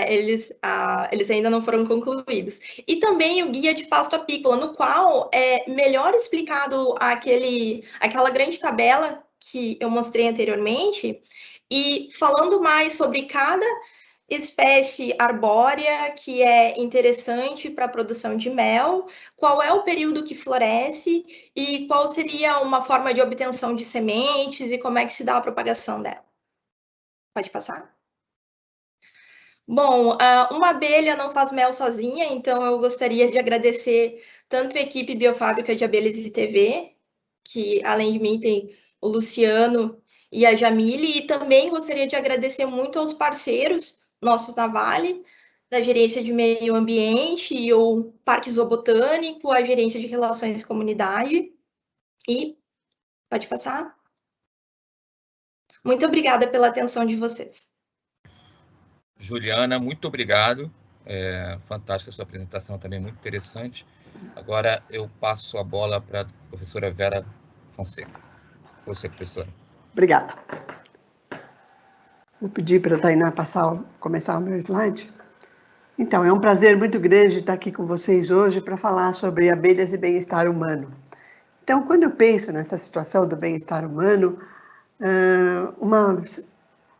Eles ainda não foram concluídos. E também o guia de pasto apícola, no qual é melhor explicado aquela grande tabela que eu mostrei anteriormente, e falando mais sobre cada espécie arbórea que é interessante para a produção de mel, qual é o período que floresce e qual seria uma forma de obtenção de sementes e como é que se dá a propagação dela. Pode passar. Bom, uma abelha não faz mel sozinha, então eu gostaria de agradecer tanto a equipe Biofábrica de Abelhas ITV, que além de mim tem o Luciano e a Jamile, e também gostaria de agradecer muito aos parceiros nossos da Vale, da Gerência de Meio Ambiente e o Parque Zoobotânico, a Gerência de Relações de Comunidade. E pode passar. Muito obrigada pela atenção de vocês. Juliana, muito obrigado. Fantástica a sua apresentação, também muito interessante. Agora eu passo a bola para a professora Vera Fonseca. Você, professora. Obrigada. Vou pedir para a Tainá começar o meu slide. Então, é um prazer muito grande estar aqui com vocês hoje para falar sobre abelhas e bem-estar humano. Então, quando eu penso nessa situação do bem-estar humano, uma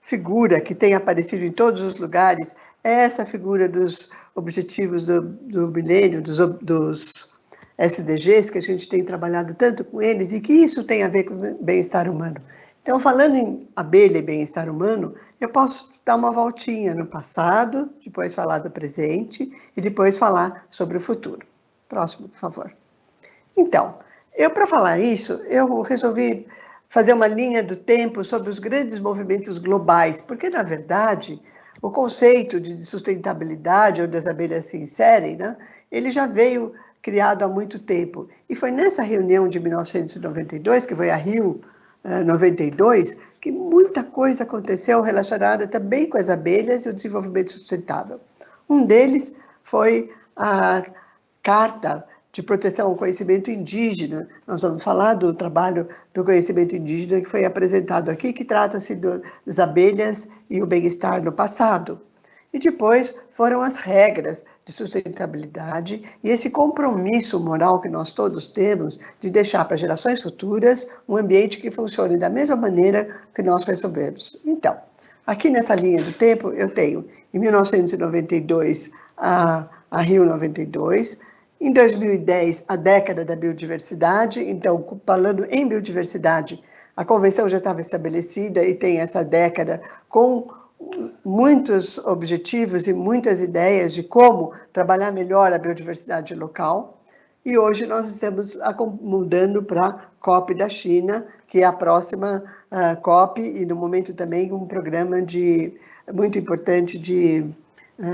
figura que tem aparecido em todos os lugares é essa figura dos objetivos do milênio, dos SDGs, que a gente tem trabalhado tanto com eles, e que isso tem a ver com bem-estar humano. Então, falando em abelha e bem-estar humano, eu posso dar uma voltinha no passado, depois falar do presente e depois falar sobre o futuro. Próximo, por favor. Então, para falar isso, eu resolvi fazer uma linha do tempo sobre os grandes movimentos globais, porque, na verdade, o conceito de sustentabilidade, onde as abelhas se inserem, né, ele já veio criado há muito tempo. E foi nessa reunião de 1992, que foi a Rio 92, que muita coisa aconteceu relacionada também com as abelhas e o desenvolvimento sustentável. Um deles foi a Carta de Proteção ao Conhecimento Indígena. Nós vamos falar do trabalho do conhecimento indígena que foi apresentado aqui, que trata-se das abelhas e o bem-estar no passado. E depois foram as regras de sustentabilidade e esse compromisso moral que nós todos temos de deixar para gerações futuras um ambiente que funcione da mesma maneira que nós recebemos. Então, aqui nessa linha do tempo, eu tenho, em 1992, a Rio 92, em 2010, a década da biodiversidade. Então, falando em biodiversidade, a convenção já estava estabelecida e tem essa década com muitos objetivos e muitas ideias de como trabalhar melhor a biodiversidade local. E hoje nós estamos mudando para a COP da China, que é a próxima COP, e no momento também um programa muito importante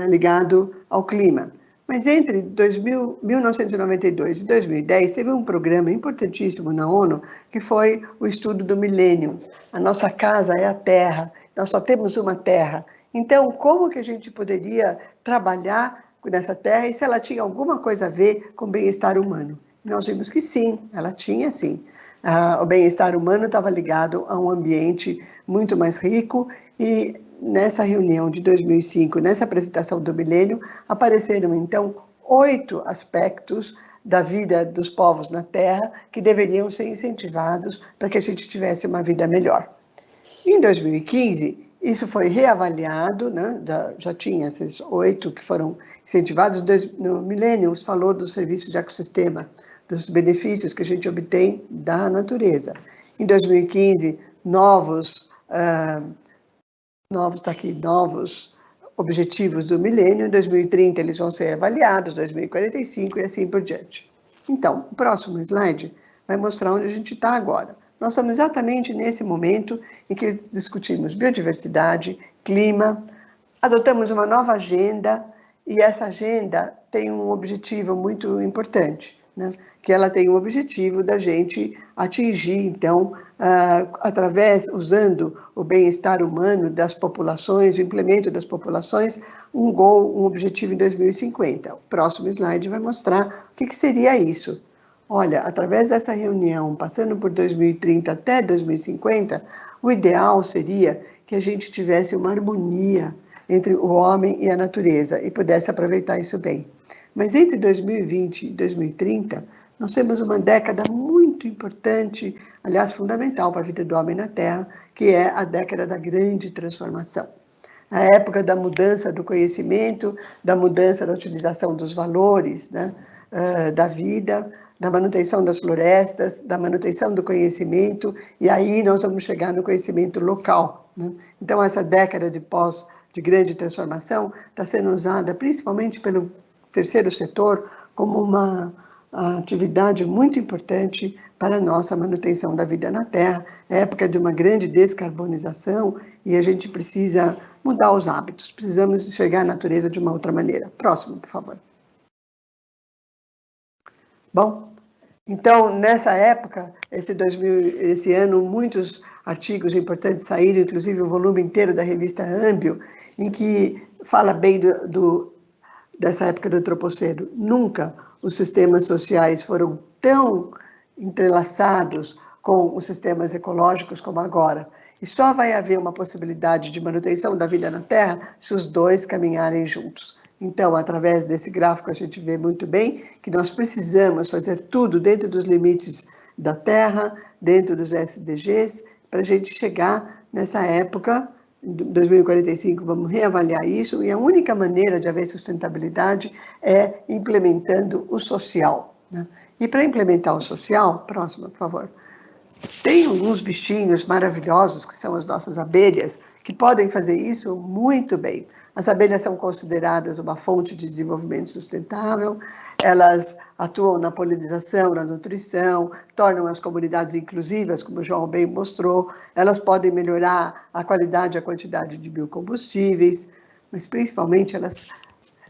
ligado ao clima. Mas entre 1992 e 2010, teve um programa importantíssimo na ONU, que foi o estudo do milênio. A nossa casa é a Terra, nós só temos uma Terra. Então, como que a gente poderia trabalhar nessa Terra e se ela tinha alguma coisa a ver com o bem-estar humano? Nós vimos que sim, ela tinha sim. O bem-estar humano estava ligado a um ambiente muito mais rico e nessa reunião de 2005, nessa apresentação do milênio, apareceram, então, 8 aspectos da vida dos povos na Terra que deveriam ser incentivados para que a gente tivesse uma vida melhor. Em 2015, isso foi reavaliado, né? Já tinha esses 8 que foram incentivados. No milênio, falou do serviço de ecossistema, dos benefícios que a gente obtém da natureza. Em 2015, novos objetivos do milênio. Em 2030, eles vão ser avaliados, 2045 e assim por diante. Então, o próximo slide vai mostrar onde a gente está agora. Nós estamos exatamente nesse momento em que discutimos biodiversidade, clima, adotamos uma nova agenda, e essa agenda tem um objetivo muito importante, né? Que ela tem o objetivo da gente atingir, então, usando o bem-estar humano das populações, o implemento das populações, um objetivo em 2050. O próximo slide vai mostrar o que seria isso. Olha, através dessa reunião, passando por 2030 até 2050, o ideal seria que a gente tivesse uma harmonia entre o homem e a natureza e pudesse aproveitar isso bem. Mas entre 2020 e 2030, nós temos uma década muito importante, aliás, fundamental para a vida do homem na Terra, que é a década da grande transformação. A época da mudança do conhecimento, da mudança da utilização dos valores, né, da vida, da manutenção das florestas, da manutenção do conhecimento, e aí nós vamos chegar no conhecimento local, né? Então, essa década de grande transformação está sendo usada principalmente pelo terceiro setor como uma atividade muito importante para a nossa manutenção da vida na Terra. É época de uma grande descarbonização e a gente precisa mudar os hábitos, precisamos enxergar a natureza de uma outra maneira. Próximo, por favor. Bom, então, nessa época, esse ano, muitos artigos importantes saíram, inclusive o volume inteiro da revista Ambio, em que fala bem dessa época do Antropoceno. Nunca os sistemas sociais foram tão entrelaçados com os sistemas ecológicos como agora. E só vai haver uma possibilidade de manutenção da vida na Terra se os dois caminharem juntos. Então, através desse gráfico, a gente vê muito bem que nós precisamos fazer tudo dentro dos limites da Terra, dentro dos SDGs, para a gente chegar nessa época, em 2045, vamos reavaliar isso, e a única maneira de haver sustentabilidade é implementando o social, né? E para implementar o social, próximo, por favor, tem alguns bichinhos maravilhosos, que são as nossas abelhas, que podem fazer isso muito bem. As abelhas são consideradas uma fonte de desenvolvimento sustentável, elas atuam na polinização, na nutrição, tornam as comunidades inclusivas, como o João bem mostrou, elas podem melhorar a qualidade e a quantidade de biocombustíveis, mas principalmente elas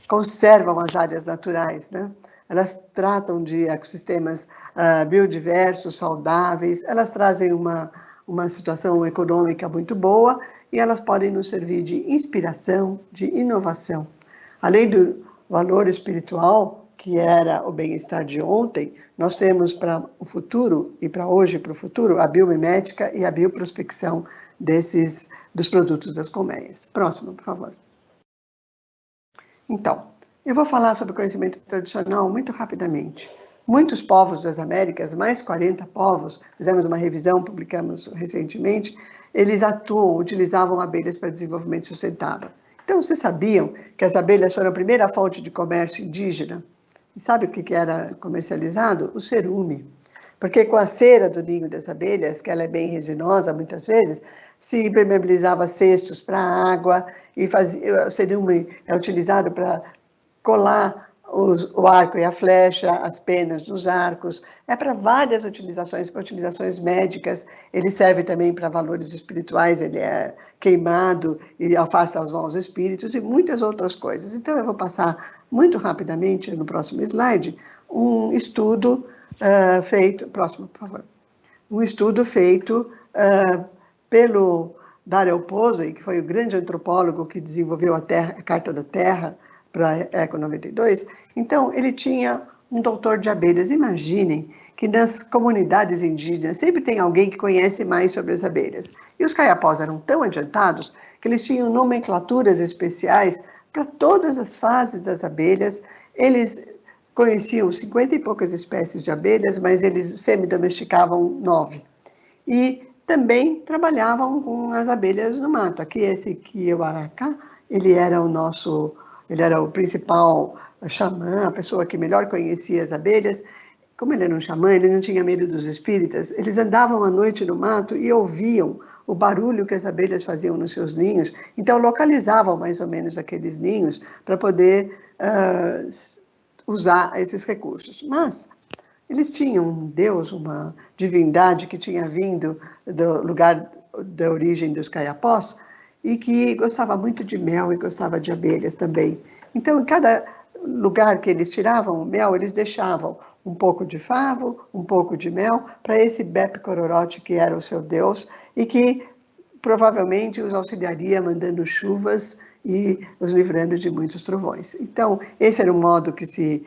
conservam as áreas naturais, né? Elas tratam de ecossistemas biodiversos, saudáveis, elas trazem uma situação econômica muito boa e elas podem nos servir de inspiração, de inovação. Além do valor espiritual, que era o bem-estar de ontem, nós temos para o futuro, e para hoje e para o futuro, a biomimética e a bioprospecção dos produtos das colmeias. Próximo, por favor. Então, eu vou falar sobre o conhecimento tradicional muito rapidamente. Muitos povos das Américas, mais 40 povos, fizemos uma revisão, publicamos recentemente, eles utilizavam abelhas para desenvolvimento sustentável. Então, vocês sabiam que as abelhas foram a primeira fonte de comércio indígena? E sabe o que era comercializado? O cerume. Porque com a cera do ninho das abelhas, que ela é bem resinosa muitas vezes, se impermeabilizava cestos para água, e o cerume é utilizado para colar o arco e a flecha, as penas dos arcos, é para várias utilizações, para utilizações médicas, ele serve também para valores espirituais, ele é queimado e afasta os maus espíritos e muitas outras coisas. Então, eu vou passar muito rapidamente, no próximo slide, um estudo feito, próximo, por favor, um estudo feito pelo Darrell Posey, que foi o grande antropólogo que desenvolveu a Carta da Terra, para a Eco 92, então ele tinha um doutor de abelhas. Imaginem que nas comunidades indígenas sempre tem alguém que conhece mais sobre as abelhas. E os caiapós eram tão adiantados que eles tinham nomenclaturas especiais para todas as fases das abelhas. Eles conheciam 50 e poucas espécies de abelhas, mas eles semi-domesticavam 9. E também trabalhavam com as abelhas no mato. Aqui esse Kiyoaracá, ele era o principal xamã, a pessoa que melhor conhecia as abelhas. Como ele era um xamã, ele não tinha medo dos espíritas. Eles andavam à noite no mato e ouviam o barulho que as abelhas faziam nos seus ninhos. Então, localizavam mais ou menos aqueles ninhos para poder usar esses recursos. Mas eles tinham um Deus, uma divindade que tinha vindo do lugar da origem dos caiapós, e que gostava muito de mel e gostava de abelhas também. Então, em cada lugar que eles tiravam o mel, eles deixavam um pouco de favo, um pouco de mel, para esse Bep-Cororote, que era o seu deus, e que provavelmente os auxiliaria mandando chuvas e os livrando de muitos trovões. Então, esse era o modo que se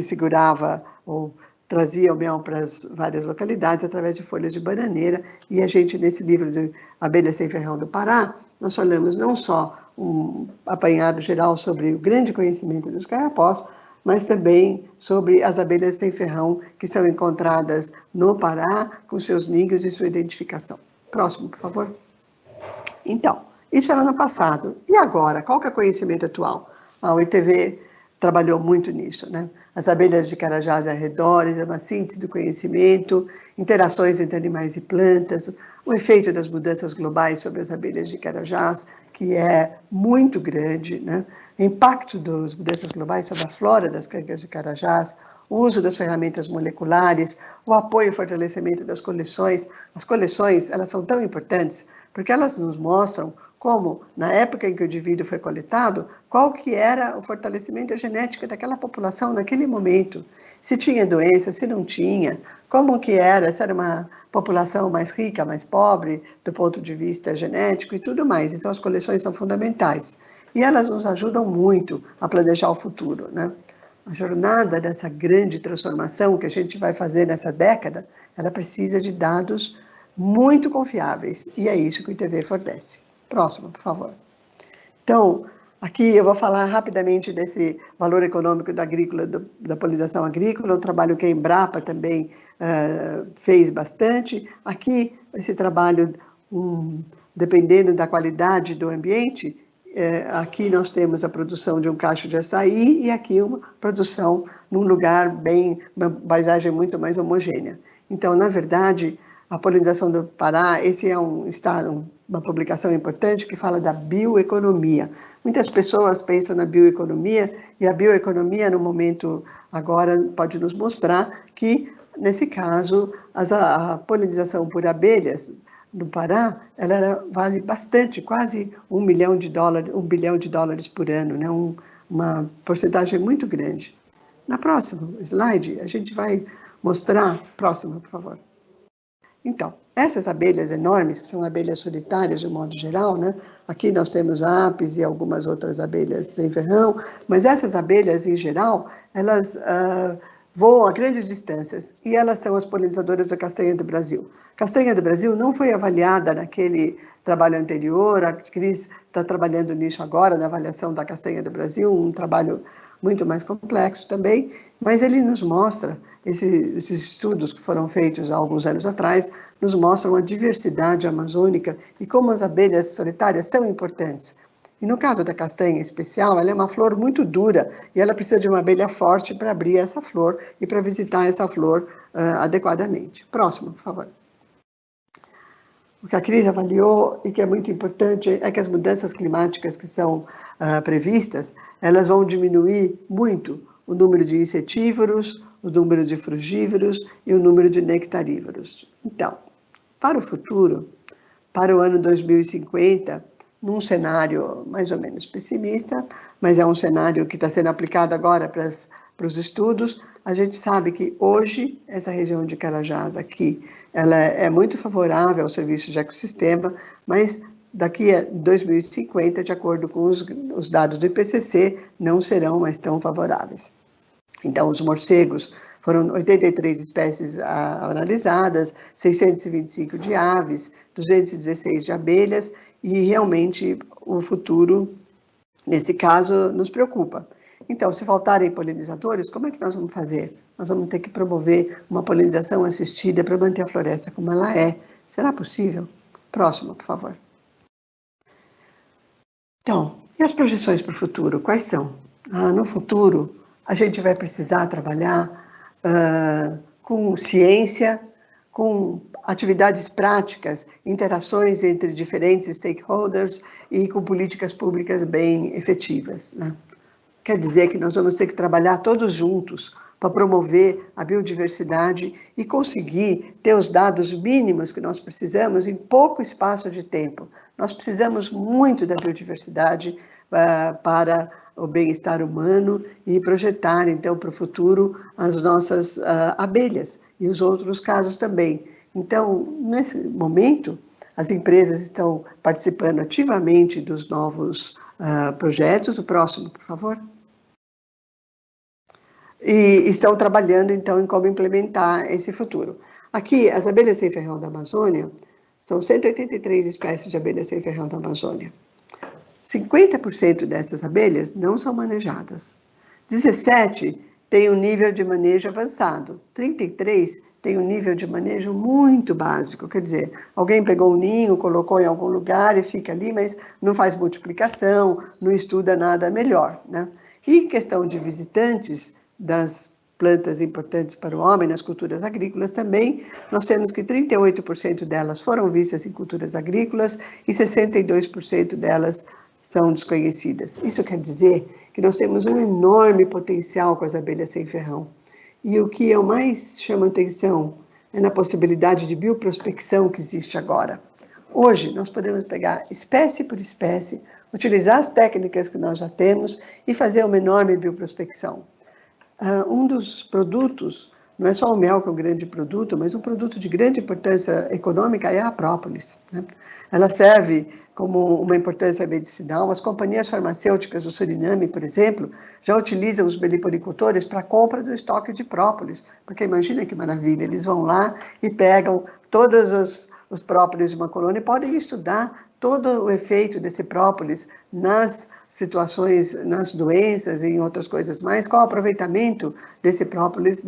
segurava ou trazia o mel para as várias localidades através de folhas de bananeira. E a gente, nesse livro de Abelhas Sem Ferrão do Pará, nós falamos não só um apanhado geral sobre o grande conhecimento dos caiapós, mas também sobre as abelhas sem ferrão que são encontradas no Pará, com seus ninhos e sua identificação. Próximo, por favor. Então, isso era no passado. E agora? Qual que é o conhecimento atual? O ITV trabalhou muito nisso, né? As abelhas de Carajás e arredores, é uma síntese do conhecimento, interações entre animais e plantas, o efeito das mudanças globais sobre as abelhas de Carajás, que é muito grande, né? O impacto das mudanças globais sobre a flora das abelhas de Carajás, o uso das ferramentas moleculares, o apoio e fortalecimento das coleções. As coleções, elas são tão importantes porque elas nos mostram como, na época em que o indivíduo foi coletado, qual que era o fortalecimento genético daquela população naquele momento. Se tinha doença, se não tinha, como que era, se era uma população mais rica, mais pobre, do ponto de vista genético e tudo mais. Então, as coleções são fundamentais. E elas nos ajudam muito a planejar o futuro, né? A jornada dessa grande transformação que a gente vai fazer nessa década, ela precisa de dados muito confiáveis, e é isso que o ITV fornece. Próximo, por favor. Então, aqui eu vou falar rapidamente desse valor econômico da agrícola, da polinização agrícola, um trabalho que a Embrapa também fez bastante. Aqui, esse trabalho, dependendo da qualidade do ambiente, aqui nós temos a produção de um cacho de açaí e aqui uma produção num lugar uma paisagem muito mais homogênea. Então, na verdade, a polinização do Pará, esse é uma publicação importante que fala da bioeconomia. Muitas pessoas pensam na bioeconomia e a bioeconomia, no momento agora, pode nos mostrar que, nesse caso, a polinização por abelhas do Pará, ela vale bastante, quase $1 bilhão por ano, né? Uma porcentagem muito grande. Na próxima slide, a gente vai mostrar, próxima, por favor. Então, essas abelhas enormes, que são abelhas solitárias de um modo geral, né? Aqui nós temos apis e algumas outras abelhas sem ferrão, mas essas abelhas, em geral, elas voam a grandes distâncias e elas são as polinizadoras da castanha do Brasil. Castanha do Brasil não foi avaliada naquele trabalho anterior, a Cris está trabalhando nisso agora, na avaliação da castanha do Brasil, um trabalho muito mais complexo também, mas ele nos mostra, esses estudos que foram feitos há alguns anos atrás, nos mostram a diversidade amazônica e como as abelhas solitárias são importantes. E no caso da castanha em especial, ela é uma flor muito dura e ela precisa de uma abelha forte para abrir essa flor e para visitar essa flor adequadamente. Próximo, por favor. O que a Cris avaliou e que é muito importante é que as mudanças climáticas que são previstas, elas vão diminuir muito o número de insetívoros, o número de frugívoros e o número de nectarívoros. Então, para o futuro, para o ano 2050, num cenário mais ou menos pessimista, mas é um cenário que está sendo aplicado agora para os estudos, a gente sabe que hoje, essa região de Carajás aqui, ela é muito favorável ao serviço de ecossistema, mas daqui a 2050, de acordo com os dados do IPCC, não serão mais tão favoráveis. Então, os morcegos, foram 83 espécies analisadas, 625 de aves, 216 de abelhas, e realmente o futuro, nesse caso, nos preocupa. Então, se faltarem polinizadores, como é que nós vamos fazer? Nós vamos ter que promover uma polinização assistida para manter a floresta como ela é. Será possível? Próximo, por favor. Então, e as projeções para o futuro? Quais são? No futuro, a gente vai precisar trabalhar com ciência, com atividades práticas, interações entre diferentes stakeholders e com políticas públicas bem efetivas, né? Quer dizer que nós vamos ter que trabalhar todos juntos para promover a biodiversidade e conseguir ter os dados mínimos que nós precisamos em pouco espaço de tempo. Nós precisamos muito da biodiversidade para o bem-estar humano e projetar, então, para o futuro as nossas abelhas e os outros casos também. Então, nesse momento, as empresas estão participando ativamente dos novos projetos. O próximo, por favor. E estão trabalhando, então, em como implementar esse futuro. Aqui, as abelhas sem ferrão da Amazônia, são 183 espécies de abelhas sem ferrão da Amazônia. 50% dessas abelhas não são manejadas. 17 têm um nível de manejo avançado. 33 têm um nível de manejo muito básico. Quer dizer, alguém pegou um ninho, colocou em algum lugar e fica ali, mas não faz multiplicação, não estuda nada melhor, né? E em questão de visitantes das plantas importantes para o homem nas culturas agrícolas também, nós temos que 38% delas foram vistas em culturas agrícolas e 62% delas são desconhecidas. Isso quer dizer que nós temos um enorme potencial com as abelhas sem ferrão. E o que eu mais chamo atenção é na possibilidade de bioprospecção que existe agora. Hoje, nós podemos pegar espécie por espécie, utilizar as técnicas que nós já temos e fazer uma enorme bioprospecção. Um dos produtos, não é só o mel que é um grande produto, mas um produto de grande importância econômica é a própolis, né? Ela serve como uma importância medicinal. As companhias farmacêuticas do Suriname, por exemplo, já utilizam os meliponicultores para a compra do estoque de própolis, porque imagina que maravilha, eles vão lá e pegam todos os própolis de uma colônia e podem estudar todo o efeito desse própolis nas situações, nas doenças e em outras coisas mais, qual o aproveitamento desse própolis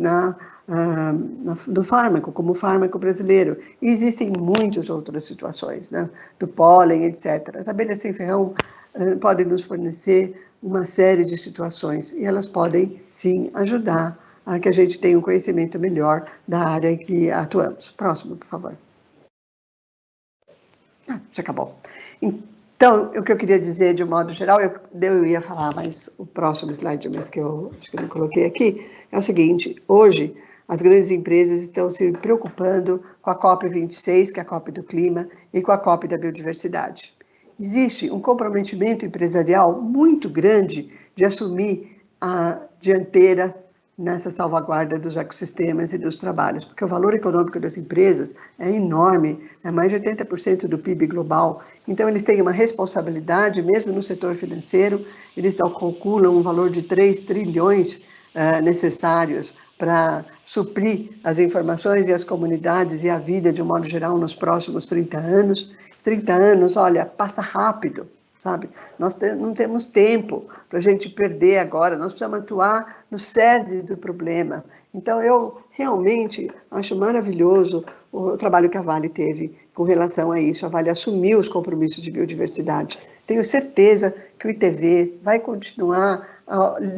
do fármaco, como fármaco brasileiro. E existem muitas outras situações, né? Do pólen, etc. As abelhas sem ferrão podem nos fornecer uma série de situações e elas podem, sim, ajudar a que a gente tenha um conhecimento melhor da área em que atuamos. Próximo, por favor. Já acabou. Então, o que eu queria dizer de um modo geral, eu ia falar, mas o próximo slide, mas que eu acho que eu não coloquei aqui, é o seguinte: hoje as grandes empresas estão se preocupando com a COP26, que é a COP do clima, e com a COP da biodiversidade. Existe um comprometimento empresarial muito grande de assumir a dianteira nessa salvaguarda dos ecossistemas e dos trabalhos, porque o valor econômico das empresas é enorme, é mais de 80% do PIB global. Então, eles têm uma responsabilidade, mesmo no setor financeiro, eles calculam um valor de 3 trilhões necessários para suprir as informações e as comunidades e a vida, de um modo geral, nos próximos 30 anos. 30 anos, olha, passa rápido, sabe? Nós não temos tempo para a gente perder agora, nós precisamos atuar no cerne do problema. Então, eu realmente acho maravilhoso o trabalho que a Vale teve com relação a isso. A Vale assumiu os compromissos de biodiversidade. Tenho certeza que o ITV vai continuar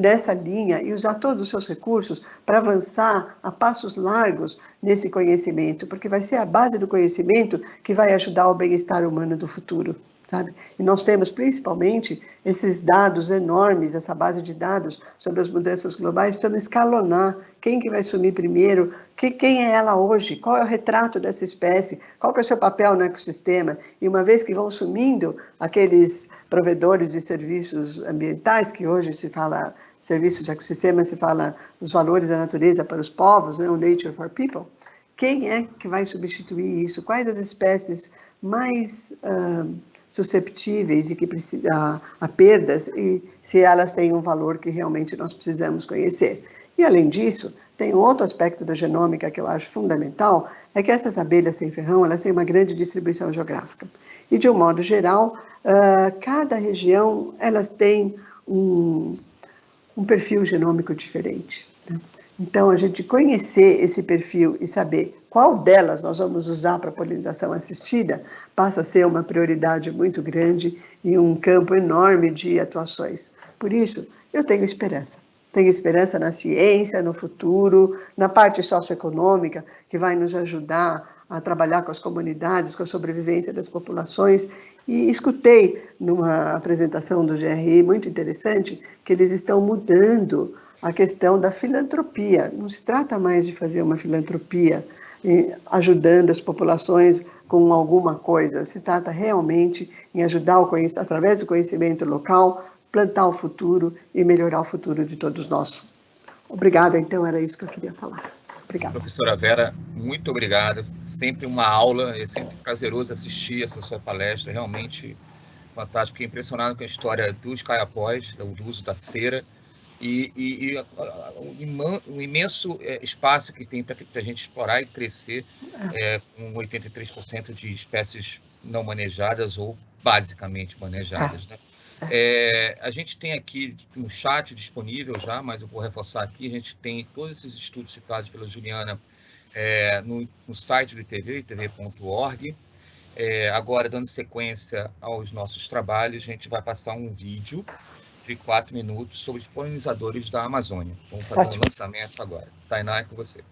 nessa linha e usar todos os seus recursos para avançar a passos largos nesse conhecimento, porque vai ser a base do conhecimento que vai ajudar o bem-estar humano do futuro. Sabe? E nós temos principalmente esses dados enormes, essa base de dados sobre as mudanças globais, precisamos escalonar quem que vai sumir primeiro, quem é ela hoje, qual é o retrato dessa espécie, qual que é o seu papel no ecossistema, e uma vez que vão sumindo aqueles provedores de serviços ambientais, que hoje se fala serviço de ecossistema, se fala os valores da natureza para os povos, né? O Nature for People, quem é que vai substituir isso? Quais as espécies mais susceptíveis e que precisam a perdas, e se elas têm um valor que realmente nós precisamos conhecer. E, além disso, tem um outro aspecto da genômica que eu acho fundamental, é que essas abelhas sem ferrão, elas têm uma grande distribuição geográfica. E, de um modo geral, cada região, elas têm um perfil genômico diferente, né? Então, a gente conhecer esse perfil e saber qual delas nós vamos usar para polinização assistida passa a ser uma prioridade muito grande e um campo enorme de atuações. Por isso, eu tenho esperança. Tenho esperança na ciência, no futuro, na parte socioeconômica, que vai nos ajudar a trabalhar com as comunidades, com a sobrevivência das populações. E escutei numa apresentação do GRI muito interessante que eles estão mudando a questão da filantropia. Não se trata mais de fazer uma filantropia ajudando as populações com alguma coisa. Se trata realmente em ajudar, através do conhecimento local, plantar o futuro e melhorar o futuro de todos nós. Obrigada, então, era isso que eu queria falar. Obrigada. Professora Vera, muito obrigado. Sempre uma aula, é sempre prazeroso assistir essa sua palestra, realmente fantástico. Fiquei impressionado com a história dos caiapós, do uso da cera, e o imenso espaço que tem para a gente explorar e crescer, com 83% de espécies não manejadas ou basicamente manejadas, né? A gente tem aqui um chat disponível já, mas eu vou reforçar aqui, a gente tem todos esses estudos citados pela Juliana no site do ITV, itv.org. Agora, dando sequência aos nossos trabalhos, a gente vai passar um vídeo de 4 minutos sobre os polinizadores da Amazônia. Vamos fazer um lançamento agora. Tainá, é com você.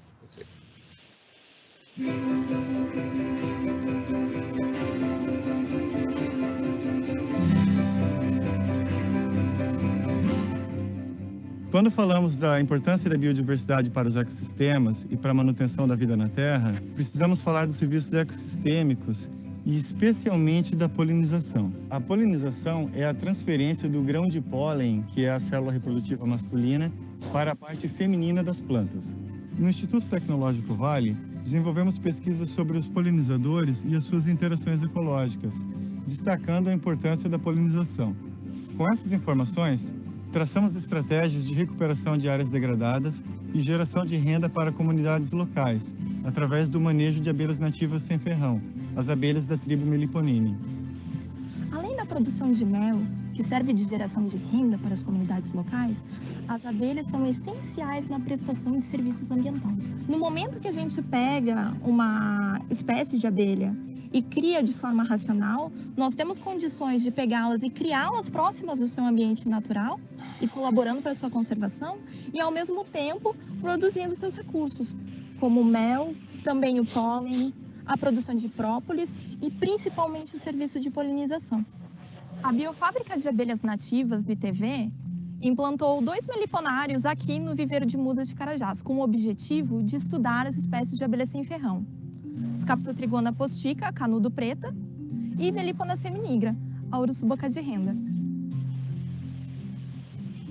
Quando falamos da importância da biodiversidade para os ecossistemas e para a manutenção da vida na Terra, precisamos falar dos serviços ecossistêmicos e especialmente da polinização. A polinização é a transferência do grão de pólen, que é a célula reprodutiva masculina, para a parte feminina das plantas. No Instituto Tecnológico Vale, desenvolvemos pesquisas sobre os polinizadores e as suas interações ecológicas, destacando a importância da polinização. Com essas informações, traçamos estratégias de recuperação de áreas degradadas e geração de renda para comunidades locais, através do manejo de abelhas nativas sem ferrão, as abelhas da tribo Meliponini. Além da produção de mel, que serve de geração de renda para as comunidades locais, as abelhas são essenciais na prestação de serviços ambientais. No momento que a gente pega uma espécie de abelha e cria de forma racional, nós temos condições de pegá-las e criá-las próximas do seu ambiente natural e colaborando para a sua conservação e, ao mesmo tempo, produzindo seus recursos, como o mel, também o pólen, a produção de própolis e, principalmente, o serviço de polinização. A Biofábrica de Abelhas Nativas do ITV implantou 2 meliponários aqui no viveiro de Mudas de Carajás, com o objetivo de estudar as espécies de abelhas sem ferrão. Scaptotrigona postica, canudo preta, e Melipona seminigra, Aurus boca de renda.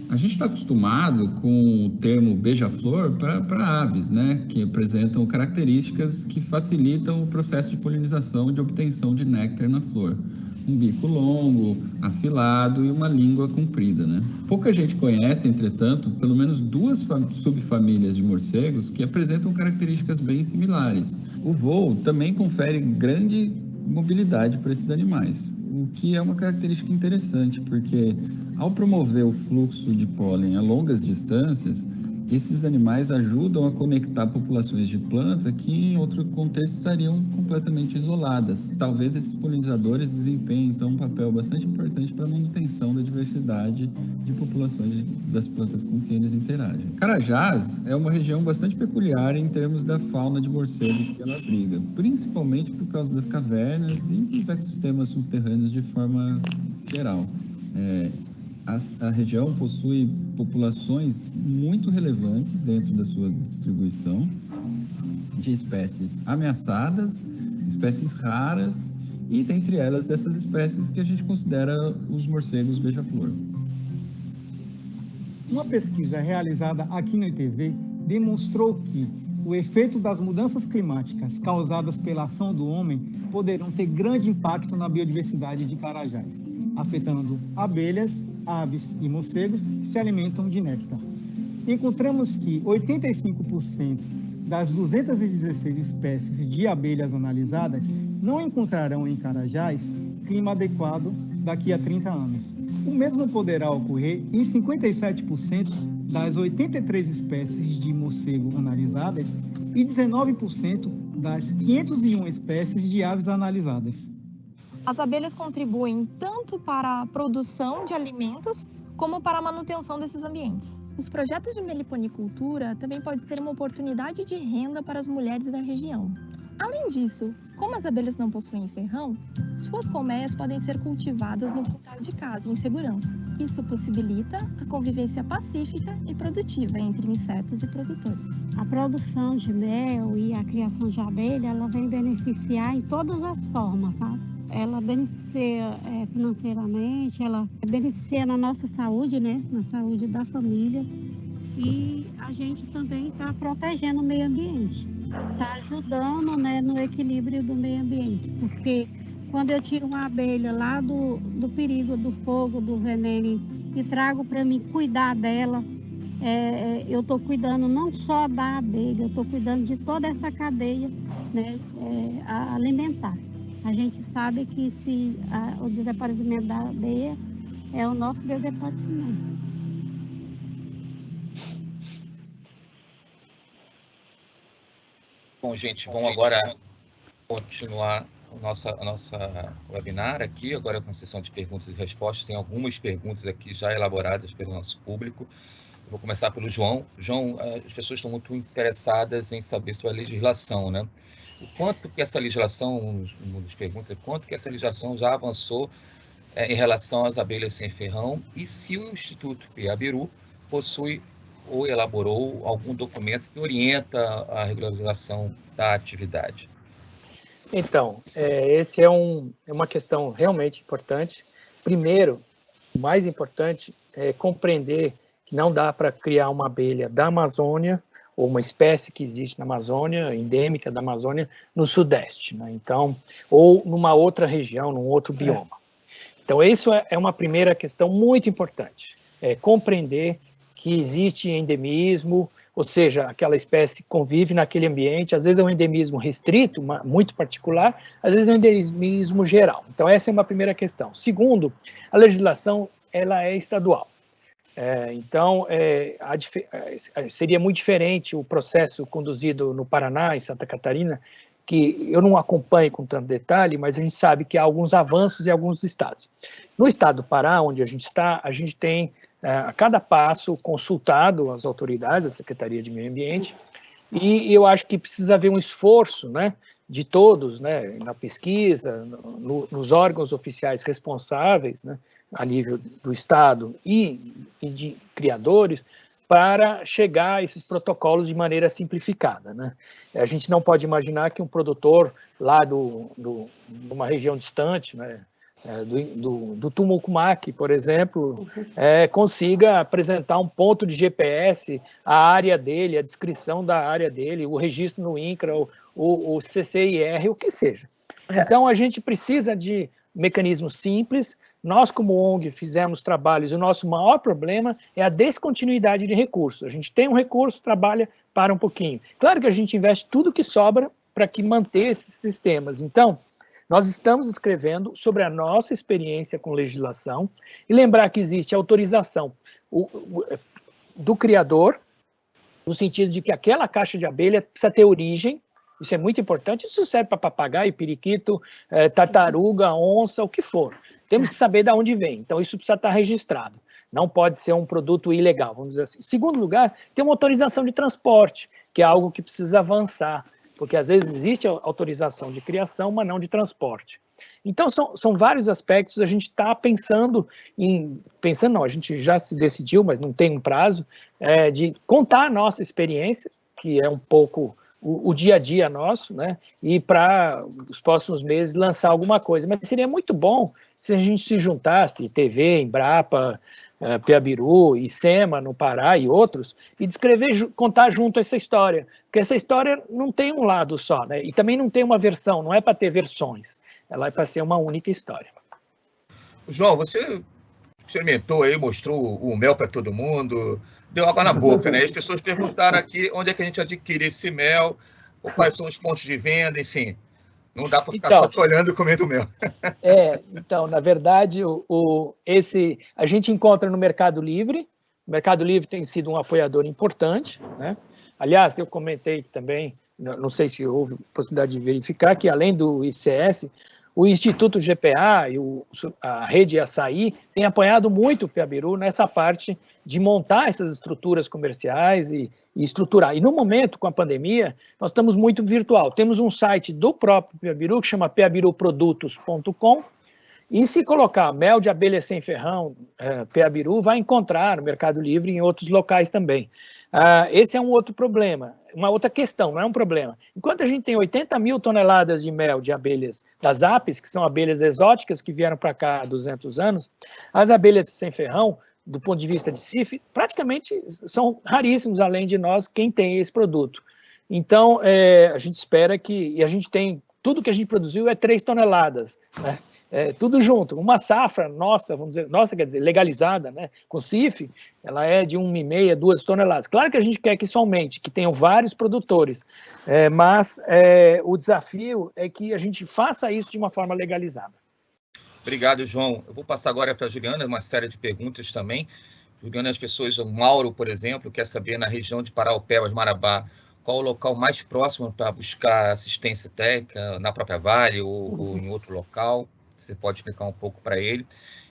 A gente está acostumado com o termo beija-flor para aves, né, que apresentam características que facilitam o processo de polinização e de obtenção de néctar na flor. Um bico longo, afilado e uma língua comprida, né? Pouca gente conhece, entretanto, pelo menos 2 subfamílias de morcegos que apresentam características bem similares. O voo também confere grande mobilidade para esses animais, o que é uma característica interessante, porque ao promover o fluxo de pólen a longas distâncias, esses animais ajudam a conectar populações de plantas que em outro contexto estariam completamente isoladas. Talvez esses polinizadores desempenhem então um papel bastante importante para a manutenção da diversidade de populações das plantas com quem eles interagem. Carajás é uma região bastante peculiar em termos da fauna de morcegos que ela abriga, principalmente por causa das cavernas e dos ecossistemas subterrâneos de forma geral. A região possui populações muito relevantes dentro da sua distribuição de espécies ameaçadas, espécies raras e, dentre elas, essas espécies que a gente considera os morcegos beija-flor. Uma pesquisa realizada aqui no ITV demonstrou que o efeito das mudanças climáticas causadas pela ação do homem poderão ter grande impacto na biodiversidade de Carajás, afetando abelhas, aves e morcegos que se alimentam de néctar. Encontramos que 85% das 216 espécies de abelhas analisadas não encontrarão em Carajás clima adequado daqui a 30 anos. O mesmo poderá ocorrer em 57% das 83 espécies de morcego analisadas e 19% das 501 espécies de aves analisadas. As abelhas contribuem tanto para a produção de alimentos como para a manutenção desses ambientes. Os projetos de meliponicultura também podem ser uma oportunidade de renda para as mulheres da região. Além disso, como as abelhas não possuem ferrão, suas colmeias podem ser cultivadas no quintal de casa em segurança. Isso possibilita a convivência pacífica e produtiva entre insetos e produtores. A produção de mel e a criação de abelha, ela vem beneficiar em todas as formas, sabe? Ela beneficia financeiramente, ela beneficia na nossa saúde, né? Na saúde da família. E a gente também está protegendo o meio ambiente. Está ajudando, né, no equilíbrio do meio ambiente. Porque quando eu tiro uma abelha lá do perigo, do fogo, do veneno e trago para mim cuidar dela, eu estou cuidando não só da abelha, eu estou cuidando de toda essa cadeia, né, alimentar. A gente sabe que o desaparecimento da abelha é o nosso desaparecimento. Bom, gente, vamos agora continuar a nossa webinar aqui, agora com a sessão de perguntas e respostas. Tem algumas perguntas aqui já elaboradas pelo nosso público. Eu vou começar pelo João. João, as pessoas estão muito interessadas em saber sobre a legislação, né? O quanto que essa legislação, uma das perguntas, quanto que essa legislação já avançou em relação às abelhas sem ferrão, e se o Instituto Piabiru possui ou elaborou algum documento que orienta a regularização da atividade. Então, esse é uma questão realmente importante. Primeiro, o mais importante é compreender que não dá para criar uma abelha da Amazônia, ou uma espécie que existe na Amazônia, endêmica da Amazônia, no Sudeste, né? Então, ou numa outra região, num outro bioma. Então, isso é uma primeira questão muito importante, compreender que existe endemismo, ou seja, aquela espécie convive naquele ambiente, às vezes é um endemismo restrito, muito particular, às vezes é um endemismo geral. Então, essa é uma primeira questão. Segundo, a legislação ela é estadual. Então, seria muito diferente o processo conduzido no Paraná, em Santa Catarina, que eu não acompanho com tanto detalhe, mas a gente sabe que há alguns avanços em alguns estados. No estado do Pará, onde a gente está, a gente tem, a cada passo, consultado as autoridades, a Secretaria de Meio Ambiente, e eu acho que precisa haver um esforço, né, de todos, né, na pesquisa, nos órgãos oficiais responsáveis, né, a nível do Estado e de criadores, para chegar a esses protocolos de maneira simplificada, né? A gente não pode imaginar que um produtor lá de uma região distante, né, do Tumucumaque, por exemplo, consiga apresentar um ponto de GPS, a área dele, a descrição da área dele, o registro no INCRA, o CCIR, o que seja. Então, a gente precisa de mecanismos simples. Nós, como ONG, fizemos trabalhos, e o nosso maior problema é a descontinuidade de recursos. A gente tem um recurso, trabalha, para um pouquinho. Claro que a gente investe tudo que sobra para que manter esses sistemas. Então, nós estamos escrevendo sobre a nossa experiência com legislação e lembrar que existe autorização do criador, no sentido de que aquela caixa de abelha precisa ter origem. Isso é muito importante. Isso serve para papagaio, periquito, tartaruga, onça, o que for. Temos que saber de onde vem. Então, isso precisa estar registrado. Não pode ser um produto ilegal, vamos dizer assim. Em segundo lugar, tem uma autorização de transporte, que é algo que precisa avançar, porque às vezes existe autorização de criação, mas não de transporte. Então, são vários aspectos. A gente está pensando não, a gente já se decidiu, mas não tem um prazo, de contar a nossa experiência, que é um pouco o dia a dia nosso, né? E para os próximos meses lançar alguma coisa. Mas seria muito bom se a gente se juntasse, TV, Embrapa, Piabiru, ICEMA no Pará e outros, e contar junto essa história. Porque essa história não tem um lado só, né? E também não tem uma versão, não é para ter versões. Ela é para ser uma única história. João, você experimentou aí, mostrou o mel para todo mundo, deu água na boca, né? As pessoas perguntaram aqui onde é que a gente adquire esse mel, quais são os pontos de venda, enfim. Não dá para ficar só te olhando e comendo mel. Então, na verdade, a gente encontra no Mercado Livre. O Mercado Livre tem sido um apoiador importante, né? Aliás, eu comentei também, não sei se houve possibilidade de verificar, que além do ICS, o Instituto GPA e a Rede Açaí têm apoiado muito o Piabiru nessa parte de montar essas estruturas comerciais e estruturar. E no momento, com a pandemia, nós estamos muito virtual. Temos um site do próprio Piabiru, que chama piabiruprodutos.com, e se colocar mel de abelha sem ferrão, Piabiru, vai encontrar no Mercado Livre e em outros locais também. Esse é um outro problema, uma outra questão, não é um problema. Enquanto a gente tem 80 mil toneladas de mel de abelhas das apis, que são abelhas exóticas que vieram para cá há 200 anos, as abelhas sem ferrão, do ponto de vista de CIF, praticamente são raríssimos, além de nós, quem tem esse produto. Então, a gente espera e a gente tem, tudo que a gente produziu é 3 toneladas, né? Tudo junto, uma safra nossa, vamos dizer, quer dizer, legalizada, né, com CIF, ela é de 1,5 a 2 toneladas. Claro que a gente quer que isso aumente, que tenham vários produtores, mas o desafio é que a gente faça isso de uma forma legalizada. Obrigado, João. Eu vou passar agora para a Juliana uma série de perguntas também. Juliana, as pessoas, o Mauro, por exemplo, quer saber na região de Paraupebas, Marabá, qual o local mais próximo para buscar assistência técnica, na própria Vale ou em outro local. Você pode explicar um pouco para ele.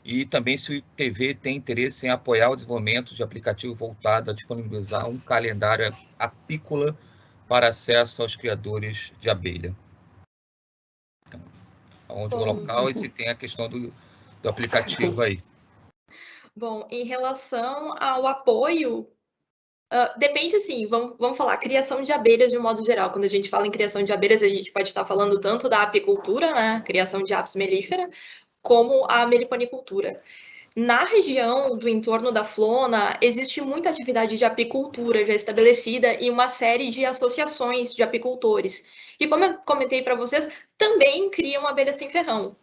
E também se o ITV tem interesse em apoiar o desenvolvimento de aplicativo voltado a disponibilizar um calendário apícola para acesso aos criadores de abelha. Então, onde o local e se tem a questão do aplicativo aí. Bom, em relação ao apoio, depende, assim, vamos falar, criação de abelhas de um modo geral. Quando a gente fala em criação de abelhas, a gente pode estar falando tanto da apicultura, né, criação de apis mellifera, como a meliponicultura. Na região do entorno da Flona, existe muita atividade de apicultura já estabelecida e uma série de associações de apicultores. E como eu comentei para vocês, também criam abelhas sem ferrão.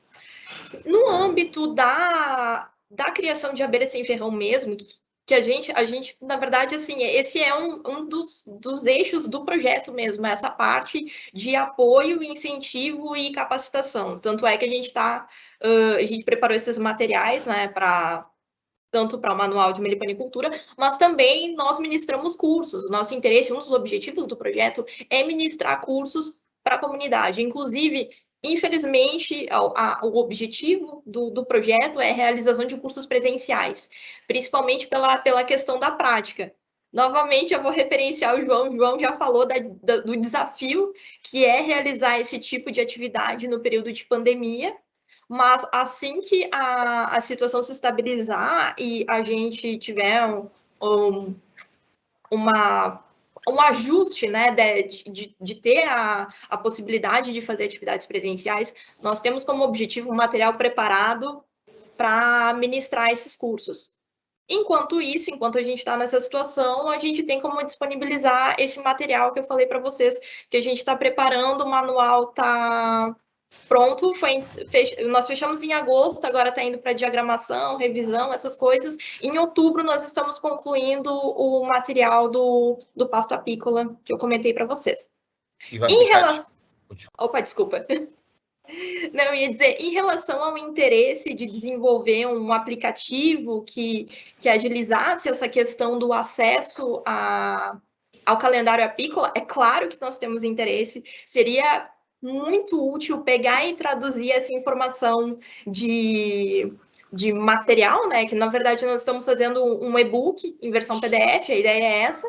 No âmbito da criação de abelhas sem ferrão mesmo, que a gente, na verdade, assim, esse é um dos eixos do projeto mesmo, essa parte de apoio, incentivo e capacitação. Tanto é que a gente preparou esses materiais, né, tanto para o manual de meliponicultura, mas também nós ministramos cursos. Nosso interesse, um dos objetivos do projeto é ministrar cursos para a comunidade. Inclusive, infelizmente, o objetivo do projeto é a realização de cursos presenciais, principalmente pela questão da prática. Novamente, eu vou referenciar o João. O João já falou do desafio que é realizar esse tipo de atividade no período de pandemia, mas assim que a situação se estabilizar e a gente tiver um ajuste, né, de ter a possibilidade de fazer atividades presenciais, nós temos como objetivo um material preparado para ministrar esses cursos. Enquanto isso, enquanto a gente está nessa situação, a gente tem como disponibilizar esse material que eu falei para vocês, que a gente está preparando, o manual está pronto, nós fechamos em agosto, agora está indo para diagramação, revisão, essas coisas. Em outubro, nós estamos concluindo o material do pasto apícola, que eu comentei para vocês. Em relação... Opa, desculpa. Não, eu ia dizer, em relação ao interesse de desenvolver um aplicativo que agilizasse essa questão do acesso ao calendário apícola, é claro que nós temos interesse, seria muito útil pegar e traduzir essa informação de material, né? Que na verdade nós estamos fazendo um e-book em versão PDF, a ideia é essa.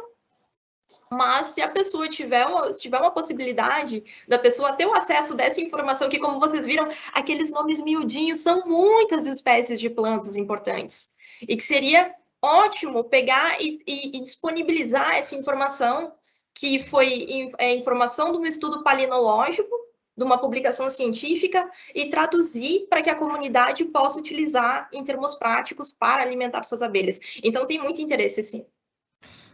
Mas se a pessoa tiver uma possibilidade da pessoa ter o acesso dessa informação, que como vocês viram, aqueles nomes miudinhos são muitas espécies de plantas importantes. E que seria ótimo pegar e disponibilizar essa informação, que foi informação de um estudo palinológico, de uma publicação científica, e traduzir para que a comunidade possa utilizar em termos práticos para alimentar suas abelhas. Então, tem muito interesse, sim.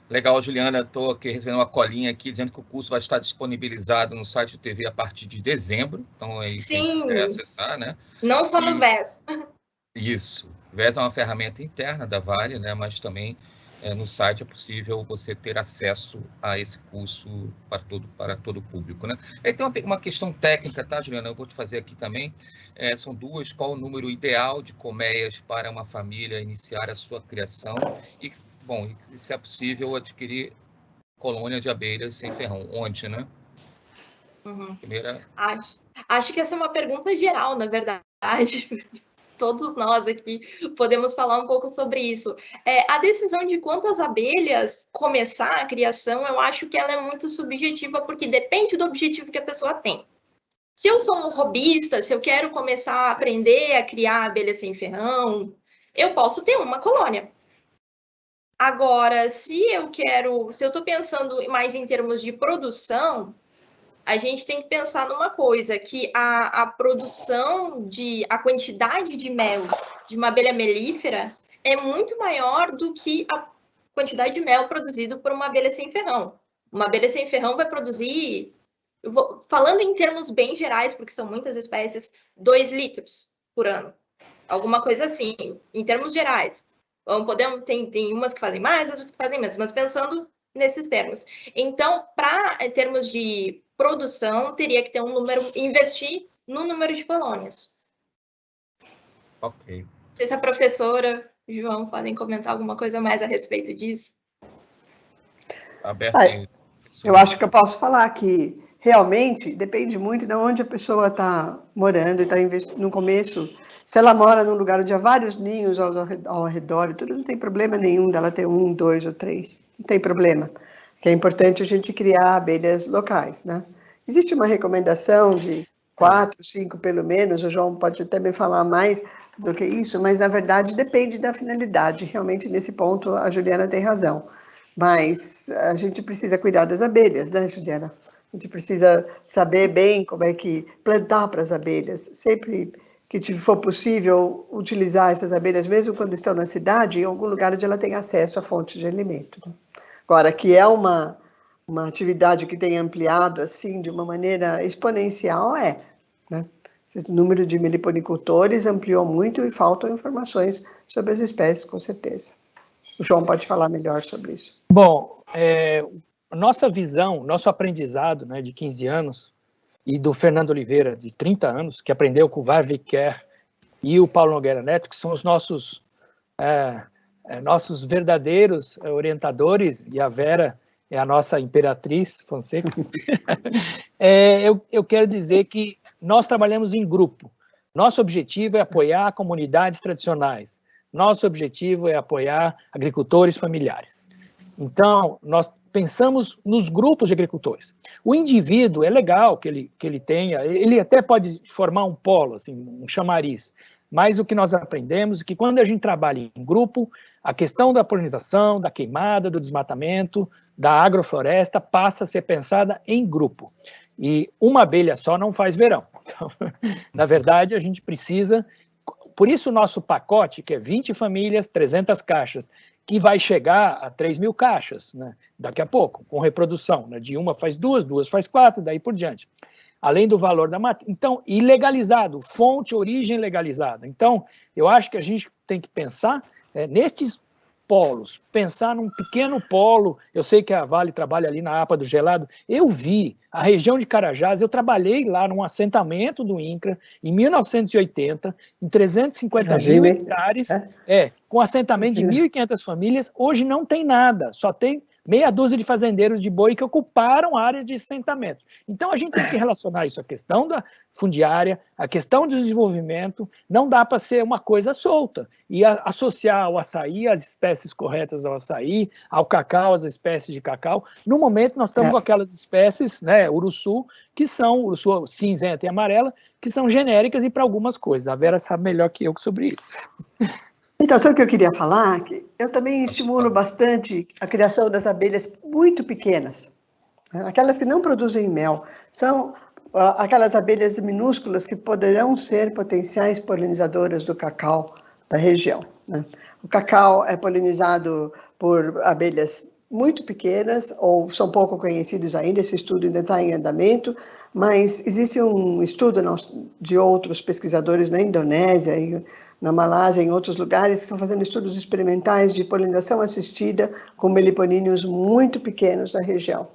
Legal, Juliana. Estou aqui recebendo uma colinha aqui, dizendo que o curso vai estar disponibilizado no site do TV a partir de dezembro. Então, aí quem quiser acessar, né? Não só no VES. Isso. O VES é uma ferramenta interna da Vale, né? Mas também no site é possível você ter acesso a esse curso para todo o público, né? Aí tem uma questão técnica, tá, Juliana? Eu vou te fazer aqui também. São duas. Qual o número ideal de colmeias para uma família iniciar a sua criação? E, bom, se é possível adquirir colônia de abelhas sem ferrão. Onde, né? Uhum. Primeira... Acho que essa é uma pergunta geral, na verdade. Todos nós aqui podemos falar um pouco sobre isso. A decisão de quantas abelhas começar a criação, eu acho que ela é muito subjetiva, porque depende do objetivo que a pessoa tem. Se eu sou um hobbyista, se eu quero começar a aprender a criar abelhas sem ferrão, eu posso ter uma colônia. Agora, se eu estou pensando mais em termos de produção, a gente tem que pensar numa coisa, que a produção, a quantidade de mel de uma abelha melífera é muito maior do que a quantidade de mel produzido por uma abelha sem ferrão. Uma abelha sem ferrão vai produzir, falando em termos bem gerais, porque são muitas espécies, 2 litros por ano. Alguma coisa assim, em termos gerais. Tem umas que fazem mais, outras que fazem menos, mas pensando nesses termos. Então, em termos de produção, teria que ter investir no número de colônias. Ok. Não sei se a professora, João, podem comentar alguma coisa mais a respeito disso. Aberto aí. Eu acho que eu posso falar que realmente depende muito de onde a pessoa está morando e está investindo no começo. Se ela mora num lugar onde há vários ninhos ao redor e tudo, não tem problema nenhum dela ter 1, 2 ou 3. Não tem problema. Que é importante a gente criar abelhas locais, né? Existe uma recomendação de 4, 5 pelo menos, o João pode até me falar mais do que isso, mas na verdade depende da finalidade. Realmente nesse ponto a Juliana tem razão. Mas a gente precisa cuidar das abelhas, né, Juliana? A gente precisa saber bem como é que plantar para as abelhas. Sempre que for possível utilizar essas abelhas, mesmo quando estão na cidade, em algum lugar onde ela tem acesso à fonte de alimento. Agora, que é uma atividade que tem ampliado assim de uma maneira exponencial, né? O número de meliponicultores ampliou muito e faltam informações sobre as espécies, com certeza. O João pode falar melhor sobre isso. Bom, nossa visão, nosso aprendizado, né, de 15 anos, e do Fernando Oliveira, de 30 anos, que aprendeu com o Varvik Kerr e o Paulo Nogueira Neto, que são os nossos verdadeiros orientadores, e a Vera é a nossa imperatriz Fonseca. Eu quero dizer que nós trabalhamos em grupo. Nosso objetivo é apoiar comunidades tradicionais. Nosso objetivo é apoiar agricultores familiares. Então, nós pensamos nos grupos de agricultores. O indivíduo, é legal que ele tenha, ele até pode formar um polo, assim, um chamariz, mas o que nós aprendemos é que quando a gente trabalha em grupo, a questão da polinização, da queimada, do desmatamento, da agrofloresta passa a ser pensada em grupo. E uma abelha só não faz verão. Então, na verdade, a gente precisa... Por isso o nosso pacote, que é 20 famílias, 300 caixas, que vai chegar a 3.000 caixas, né, daqui a pouco, com reprodução, né, de uma faz 2, 2 faz 4, daí por diante. Além do valor da matéria. Então, e legalizado, fonte, origem legalizada. Então, eu acho que a gente tem que pensar nestes polos, pensar num pequeno polo. Eu sei que a Vale trabalha ali na APA do Gelado. Eu vi a região de Carajás, eu trabalhei lá num assentamento do INCRA, em 1980, em 350 mil hectares, com assentamento de 1.500 famílias. Hoje não tem nada, só tem meia dúzia de fazendeiros de boi que ocuparam áreas de assentamento. Então, a gente tem que relacionar isso à questão da fundiária, à questão do desenvolvimento. Não dá para ser uma coisa solta. E associar ao açaí as espécies corretas ao açaí, ao cacau as espécies de cacau. No momento, nós estamos com aquelas espécies, né, uruçu, que são, uruçu cinzenta e amarela, que são genéricas e para algumas coisas. A Vera sabe melhor que eu sobre isso. Então, sabe o que eu queria falar? Que eu também estimulo bastante a criação das abelhas muito pequenas. Aquelas que não produzem mel. São aquelas abelhas minúsculas que poderão ser potenciais polinizadoras do cacau da região, né? O cacau é polinizado por abelhas muito pequenas, ou são pouco conhecidos ainda, esse estudo ainda está em andamento, mas existe um estudo de outros pesquisadores na Indonésia e na Malásia, em outros lugares, que estão fazendo estudos experimentais de polinização assistida com meliponíneos muito pequenos na região.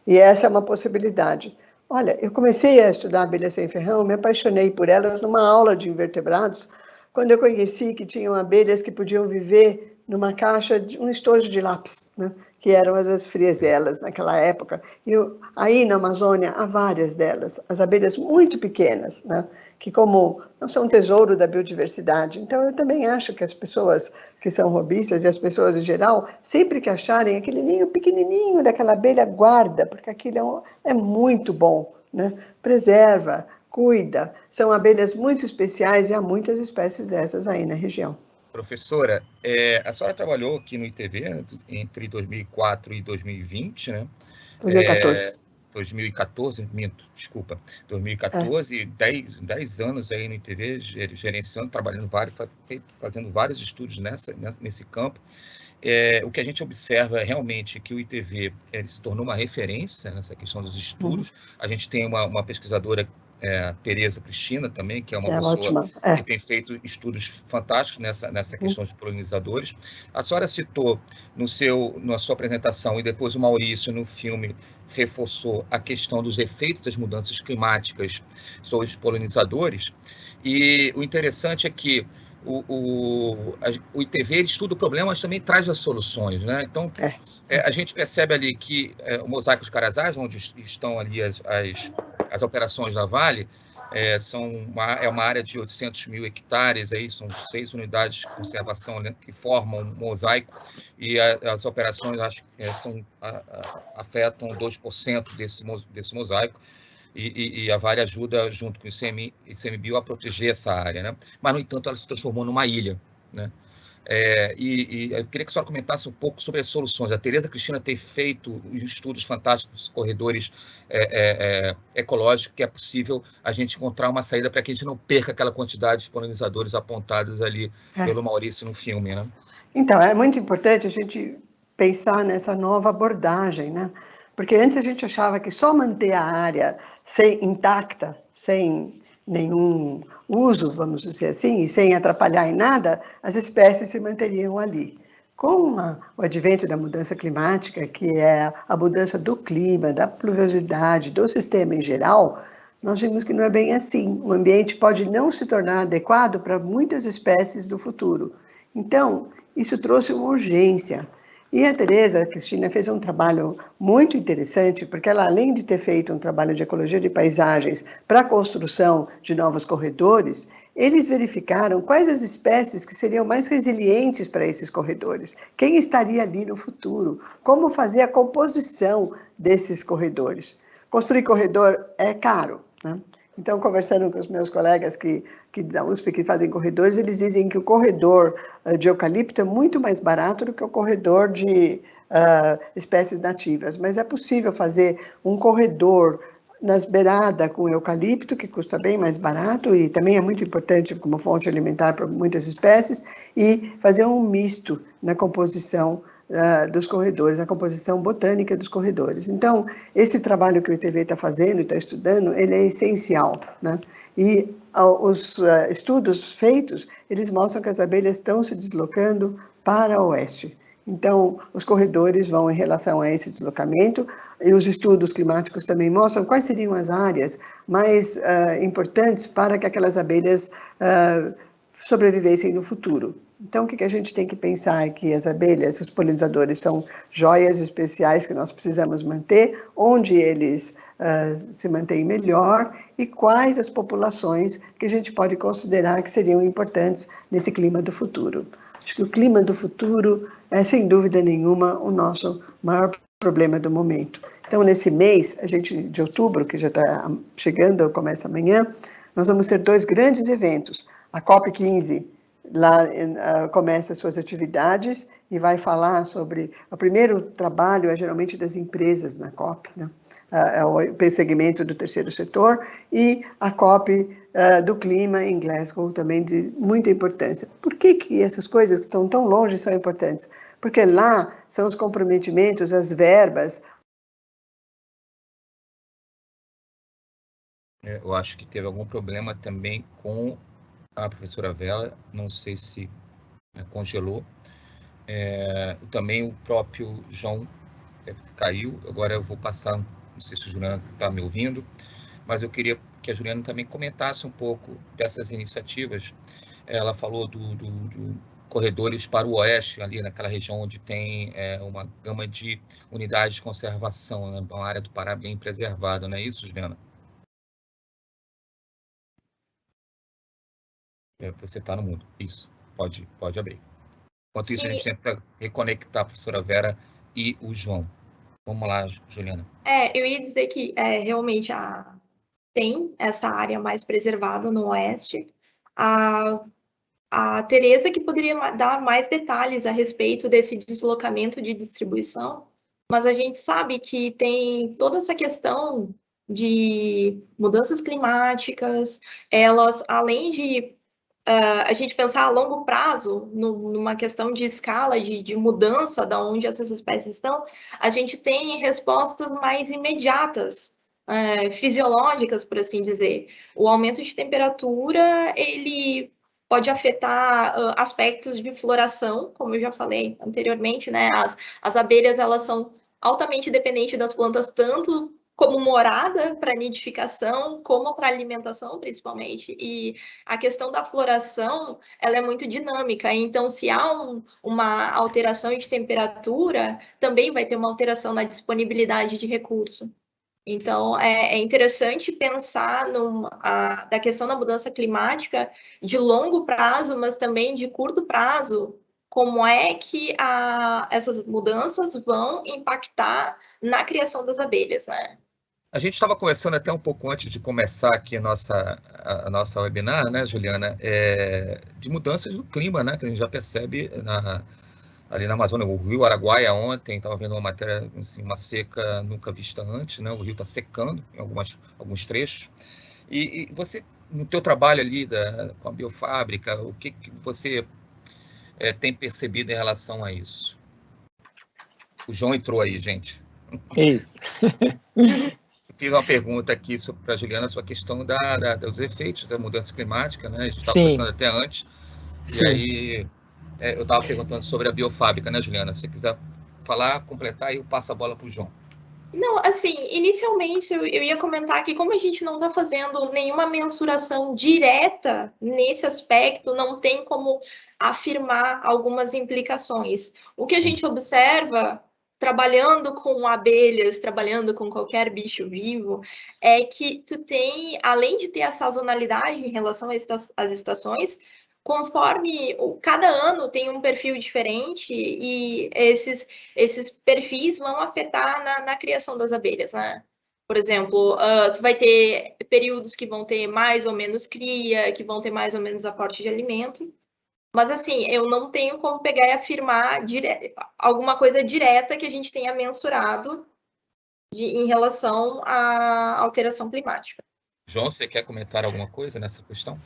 E essa é uma possibilidade. Olha, eu comecei a estudar abelhas sem ferrão, me apaixonei por elas numa aula de invertebrados, quando eu conheci que tinham abelhas que podiam viver numa caixa, um estojo de lápis, né, que eram as frieselas naquela época. E aí na Amazônia há várias delas, as abelhas muito pequenas, né, que como não são tesouro da biodiversidade. Então eu também acho que as pessoas que são robistas e as pessoas em geral, sempre que acharem aquele ninho pequenininho daquela abelha, guarda, porque aquilo é muito bom, né? Preserva, cuida. São abelhas muito especiais e há muitas espécies dessas aí na região. Professora, a senhora trabalhou aqui no ITV entre 2004 e 2020, né? 2014. 2014, desculpa, 2014, 10 anos aí no ITV, gerenciando, trabalhando fazendo vários estudos nesse campo. O que a gente observa realmente é que o ITV se tornou uma referência nessa questão dos estudos. A gente tem uma pesquisadora, Tereza Cristina também, que é uma pessoa que tem feito estudos fantásticos nessa questão de polinizadores. A senhora citou na sua apresentação, e depois o Maurício no filme reforçou a questão dos efeitos das mudanças climáticas sobre os polinizadores, e o interessante é que o ITV ele estuda o problema, mas também traz as soluções, né? Então, A gente percebe ali que o mosaico de Carajás, onde estão ali as operações da Vale, é uma área de 800 mil hectares, aí, são 6 unidades de conservação, né, que formam um mosaico, e as operações afetam 2% desse mosaico, e a Vale ajuda, junto com o ICMBio, a proteger essa área, né? Mas, no entanto, ela se transformou numa ilha, né? E eu queria que a senhora comentasse um pouco sobre as soluções. A Tereza Cristina tem feito estudos fantásticos dos corredores ecológicos, que é possível a gente encontrar uma saída para que a gente não perca aquela quantidade de polinizadores apontados ali pelo Maurício no filme, né? Então, é muito importante a gente pensar nessa nova abordagem, né? Porque antes a gente achava que só manter a área intacta, sem nenhum uso, vamos dizer assim, e sem atrapalhar em nada, as espécies se manteriam ali. Com o advento da mudança climática, que é a mudança do clima, da pluviosidade, do sistema em geral, nós vimos que não é bem assim. O ambiente pode não se tornar adequado para muitas espécies do futuro. Então, isso trouxe uma urgência. E a Tereza Cristina fez um trabalho muito interessante, porque ela, além de ter feito um trabalho de ecologia de paisagens para a construção de novos corredores, eles verificaram quais as espécies que seriam mais resilientes para esses corredores, quem estaria ali no futuro, como fazer a composição desses corredores. Construir corredor é caro, né? Então, conversando com os meus colegas da USP que fazem corredores, eles dizem que o corredor de eucalipto é muito mais barato do que o corredor de espécies nativas, mas é possível fazer um corredor nas beiradas com eucalipto, que custa bem mais barato e também é muito importante como fonte alimentar para muitas espécies, e fazer um misto na composição dos corredores, a composição botânica dos corredores. Então, esse trabalho que o ITV está fazendo, está estudando, ele é essencial, né? E os estudos feitos, eles mostram que as abelhas estão se deslocando para o oeste. Então, os corredores vão em relação a esse deslocamento, e os estudos climáticos também mostram quais seriam as áreas mais importantes para que aquelas abelhas sobrevivessem no futuro. Então, o que a gente tem que pensar é que as abelhas, os polinizadores, são joias especiais que nós precisamos manter, onde eles se mantêm melhor e quais as populações que a gente pode considerar que seriam importantes nesse clima do futuro. Acho que o clima do futuro é, sem dúvida nenhuma, o nosso maior problema do momento. Então, nesse mês, de outubro, que já está chegando, começa amanhã, nós vamos ter 2 grandes eventos. A COP15, lá começa suas atividades e vai falar sobre... O primeiro trabalho é geralmente das empresas na COP, né? É o segmento do terceiro setor, e a COP do clima em Glasgow também de muita importância. Por que essas coisas que estão tão longe são importantes? Porque lá são os comprometimentos, as verbas. Eu acho que teve algum problema também com a professora Vela, não sei se congelou. Também o próprio João caiu. Agora eu vou passar, não sei se o Juliano está me ouvindo, mas eu queria que a Juliana também comentasse um pouco dessas iniciativas. Ela falou do corredores para o oeste, ali naquela região onde tem uma gama de unidades de conservação, né? Uma área do Pará bem preservada, não é isso, Juliana? Você está no mundo. Isso, pode abrir. Enquanto isso, a gente tenta reconectar a professora Vera e o João. Vamos lá, Juliana. Eu ia dizer que realmente tem essa área mais preservada no oeste. A Tereza que poderia dar mais detalhes a respeito desse deslocamento de distribuição, mas a gente sabe que tem toda essa questão de mudanças climáticas, elas, além de a gente pensar a longo prazo, numa questão de escala, de mudança de onde essas espécies estão, a gente tem respostas mais imediatas, fisiológicas, por assim dizer. O aumento de temperatura, ele pode afetar aspectos de floração, como eu já falei anteriormente, né? As abelhas, elas são altamente dependentes das plantas, tanto como morada para nidificação, como para alimentação, principalmente. E a questão da floração, ela é muito dinâmica. Então, se há uma alteração de temperatura, também vai ter uma alteração na disponibilidade de recurso. Então, é interessante pensar da questão da mudança climática de longo prazo, mas também de curto prazo, como é que essas mudanças vão impactar na criação das abelhas, né? A gente estava conversando até um pouco antes de começar aqui a nossa webinar, né, Juliana, de mudanças do clima, né, que a gente já percebe ali na Amazônia. O rio Araguaia ontem, estava vendo uma matéria, assim, uma seca nunca vista antes, né, o rio está secando em alguns trechos. E você, no teu trabalho ali com a biofábrica, o que você tem percebido em relação a isso? O João entrou aí, gente. Isso. Fiz uma pergunta aqui para a Juliana sobre a questão dos efeitos da mudança climática, né? A gente estava conversando até antes. Sim. E aí eu estava perguntando sobre a biofábrica, né, Juliana? Se você quiser falar, completar, aí eu passo a bola para o João. Não, assim, inicialmente eu ia comentar que como a gente não está fazendo nenhuma mensuração direta nesse aspecto, não tem como afirmar algumas implicações. O que a gente observa trabalhando com abelhas, trabalhando com qualquer bicho vivo, é que tu tem, além de ter a sazonalidade em relação às estações, conforme cada ano tem um perfil diferente e esses perfis vão afetar na criação das abelhas, né? Por exemplo, tu vai ter períodos que vão ter mais ou menos cria, que vão ter mais ou menos aporte de alimento. Mas, assim, eu não tenho como pegar e afirmar alguma coisa direta que a gente tenha mensurado em relação à alteração climática. João, você quer comentar alguma coisa nessa questão?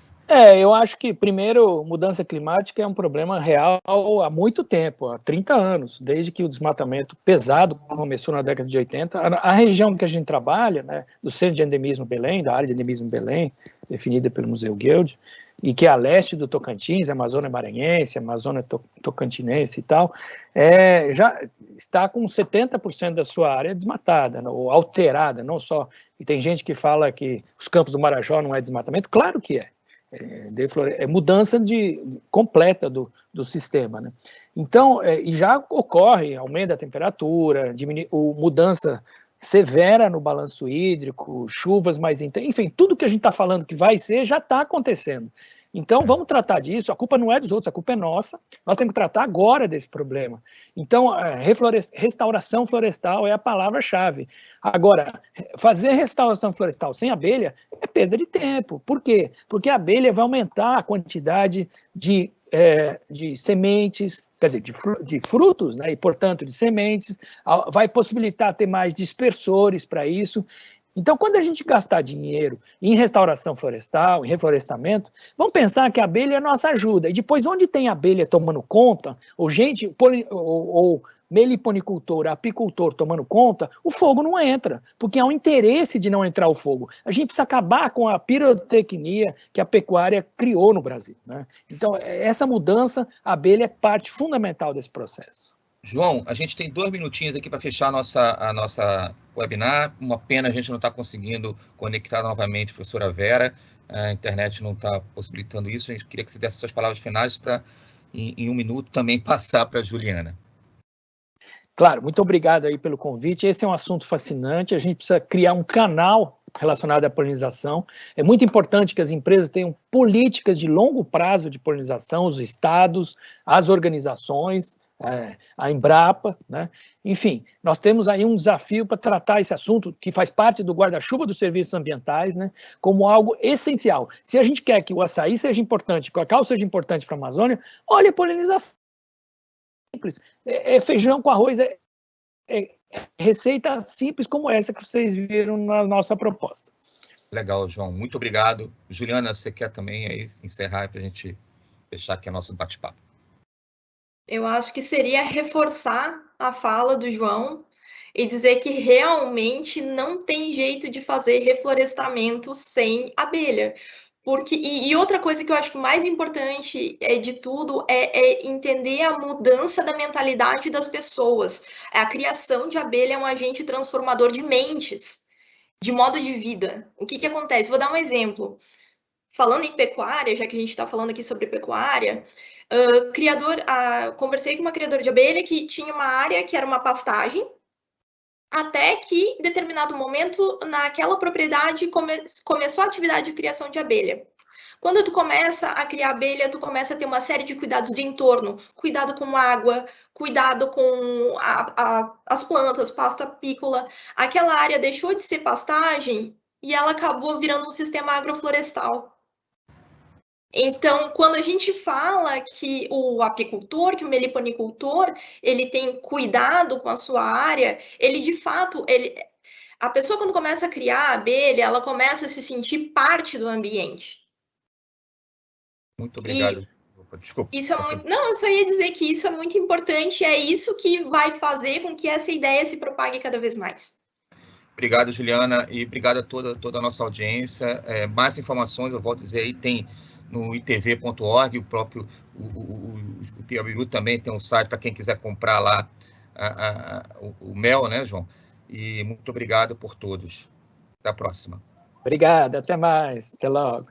Eu acho que, primeiro, mudança climática é um problema real há muito tempo, há 30 anos, desde que o desmatamento pesado começou na década de 80. A região que a gente trabalha, né, do Centro de Endemismo Belém, da área de endemismo Belém, definida pelo Museu Guild, e que é a leste do Tocantins, a Amazônia Maranhense, a Amazônia Tocantinense e tal, já está com 70% da sua área desmatada, ou alterada, não só. E tem gente que fala que os Campos do Marajó não é desmatamento, claro que é. É mudança completa do sistema, né? Então, e já ocorre aumento da temperatura, mudança severa no balanço hídrico, chuvas mais intensas, enfim, tudo que a gente está falando que vai ser já está acontecendo. Então, vamos tratar disso, a culpa não é dos outros, a culpa é nossa, nós temos que tratar agora desse problema. Então, restauração florestal é a palavra-chave. Agora, fazer restauração florestal sem abelha é perda de tempo. Por quê? Porque a abelha vai aumentar a quantidade de sementes, quer dizer, de frutos, né, e, portanto, de sementes, vai possibilitar ter mais dispersores para isso. Então, quando a gente gastar dinheiro em restauração florestal, em reflorestamento, vamos pensar que a abelha é a nossa ajuda. E depois, onde tem abelha tomando conta, ou meliponicultor, apicultor tomando conta, o fogo não entra, porque há um interesse de não entrar o fogo. A gente precisa acabar com a pirotecnia que a pecuária criou no Brasil, né? Então, essa mudança, a abelha é parte fundamental desse processo. João, a gente tem 2 minutinhos aqui para fechar a nossa webinar. Uma pena a gente não estar conseguindo conectar novamente a professora Vera. A internet não está possibilitando isso. A gente queria que você desse suas palavras finais para, em 1 minuto, também passar para a Juliana. Claro, muito obrigado aí pelo convite. Esse é um assunto fascinante. A gente precisa criar um canal relacionado à polinização. É muito importante que as empresas tenham políticas de longo prazo de polinização, os estados, as organizações, a Embrapa, né? Enfim, nós temos aí um desafio para tratar esse assunto, que faz parte do guarda-chuva dos serviços ambientais, né, como algo essencial. Se a gente quer que o açaí seja importante, que o cacau seja importante para a Amazônia, olha a polinização. Simples. Feijão com arroz, receita simples como essa que vocês viram na nossa proposta. Legal, João. Muito obrigado. Juliana, você quer também aí encerrar para a gente fechar aqui o nosso bate-papo? Eu acho que seria reforçar a fala do João e dizer que realmente não tem jeito de fazer reflorestamento sem abelha. E outra coisa que eu acho que mais importante de tudo é entender a mudança da mentalidade das pessoas. A criação de abelha é um agente transformador de mentes. de modo de vida. O que acontece? Vou dar um exemplo. Falando em pecuária, já que a gente está falando aqui sobre pecuária, conversei com uma criadora de abelha que tinha uma área que era uma pastagem, até que, em determinado momento, naquela propriedade começou a atividade de criação de abelha. Quando tu começa a criar abelha, tu começa a ter uma série de cuidados de entorno, cuidado com água, cuidado com as plantas, pasto apícola. Aquela área deixou de ser pastagem e ela acabou virando um sistema agroflorestal. Então, quando a gente fala que o apicultor, que o meliponicultor, ele tem cuidado com a sua área, ele de fato, a pessoa quando começa a criar a abelha, ela começa a se sentir parte do ambiente. Muito obrigado. Desculpa. Isso é muito... Não, eu só ia dizer que isso é muito importante, é isso que vai fazer com que essa ideia se propague cada vez mais. Obrigado, Juliana, e obrigado a toda a nossa audiência. Mais informações, eu volto a dizer aí, tem no itv.org, o próprio o Piauí também tem um site para quem quiser comprar lá o mel, né, João? E muito obrigado por todos. Até a próxima. Obrigado, até mais. Até logo.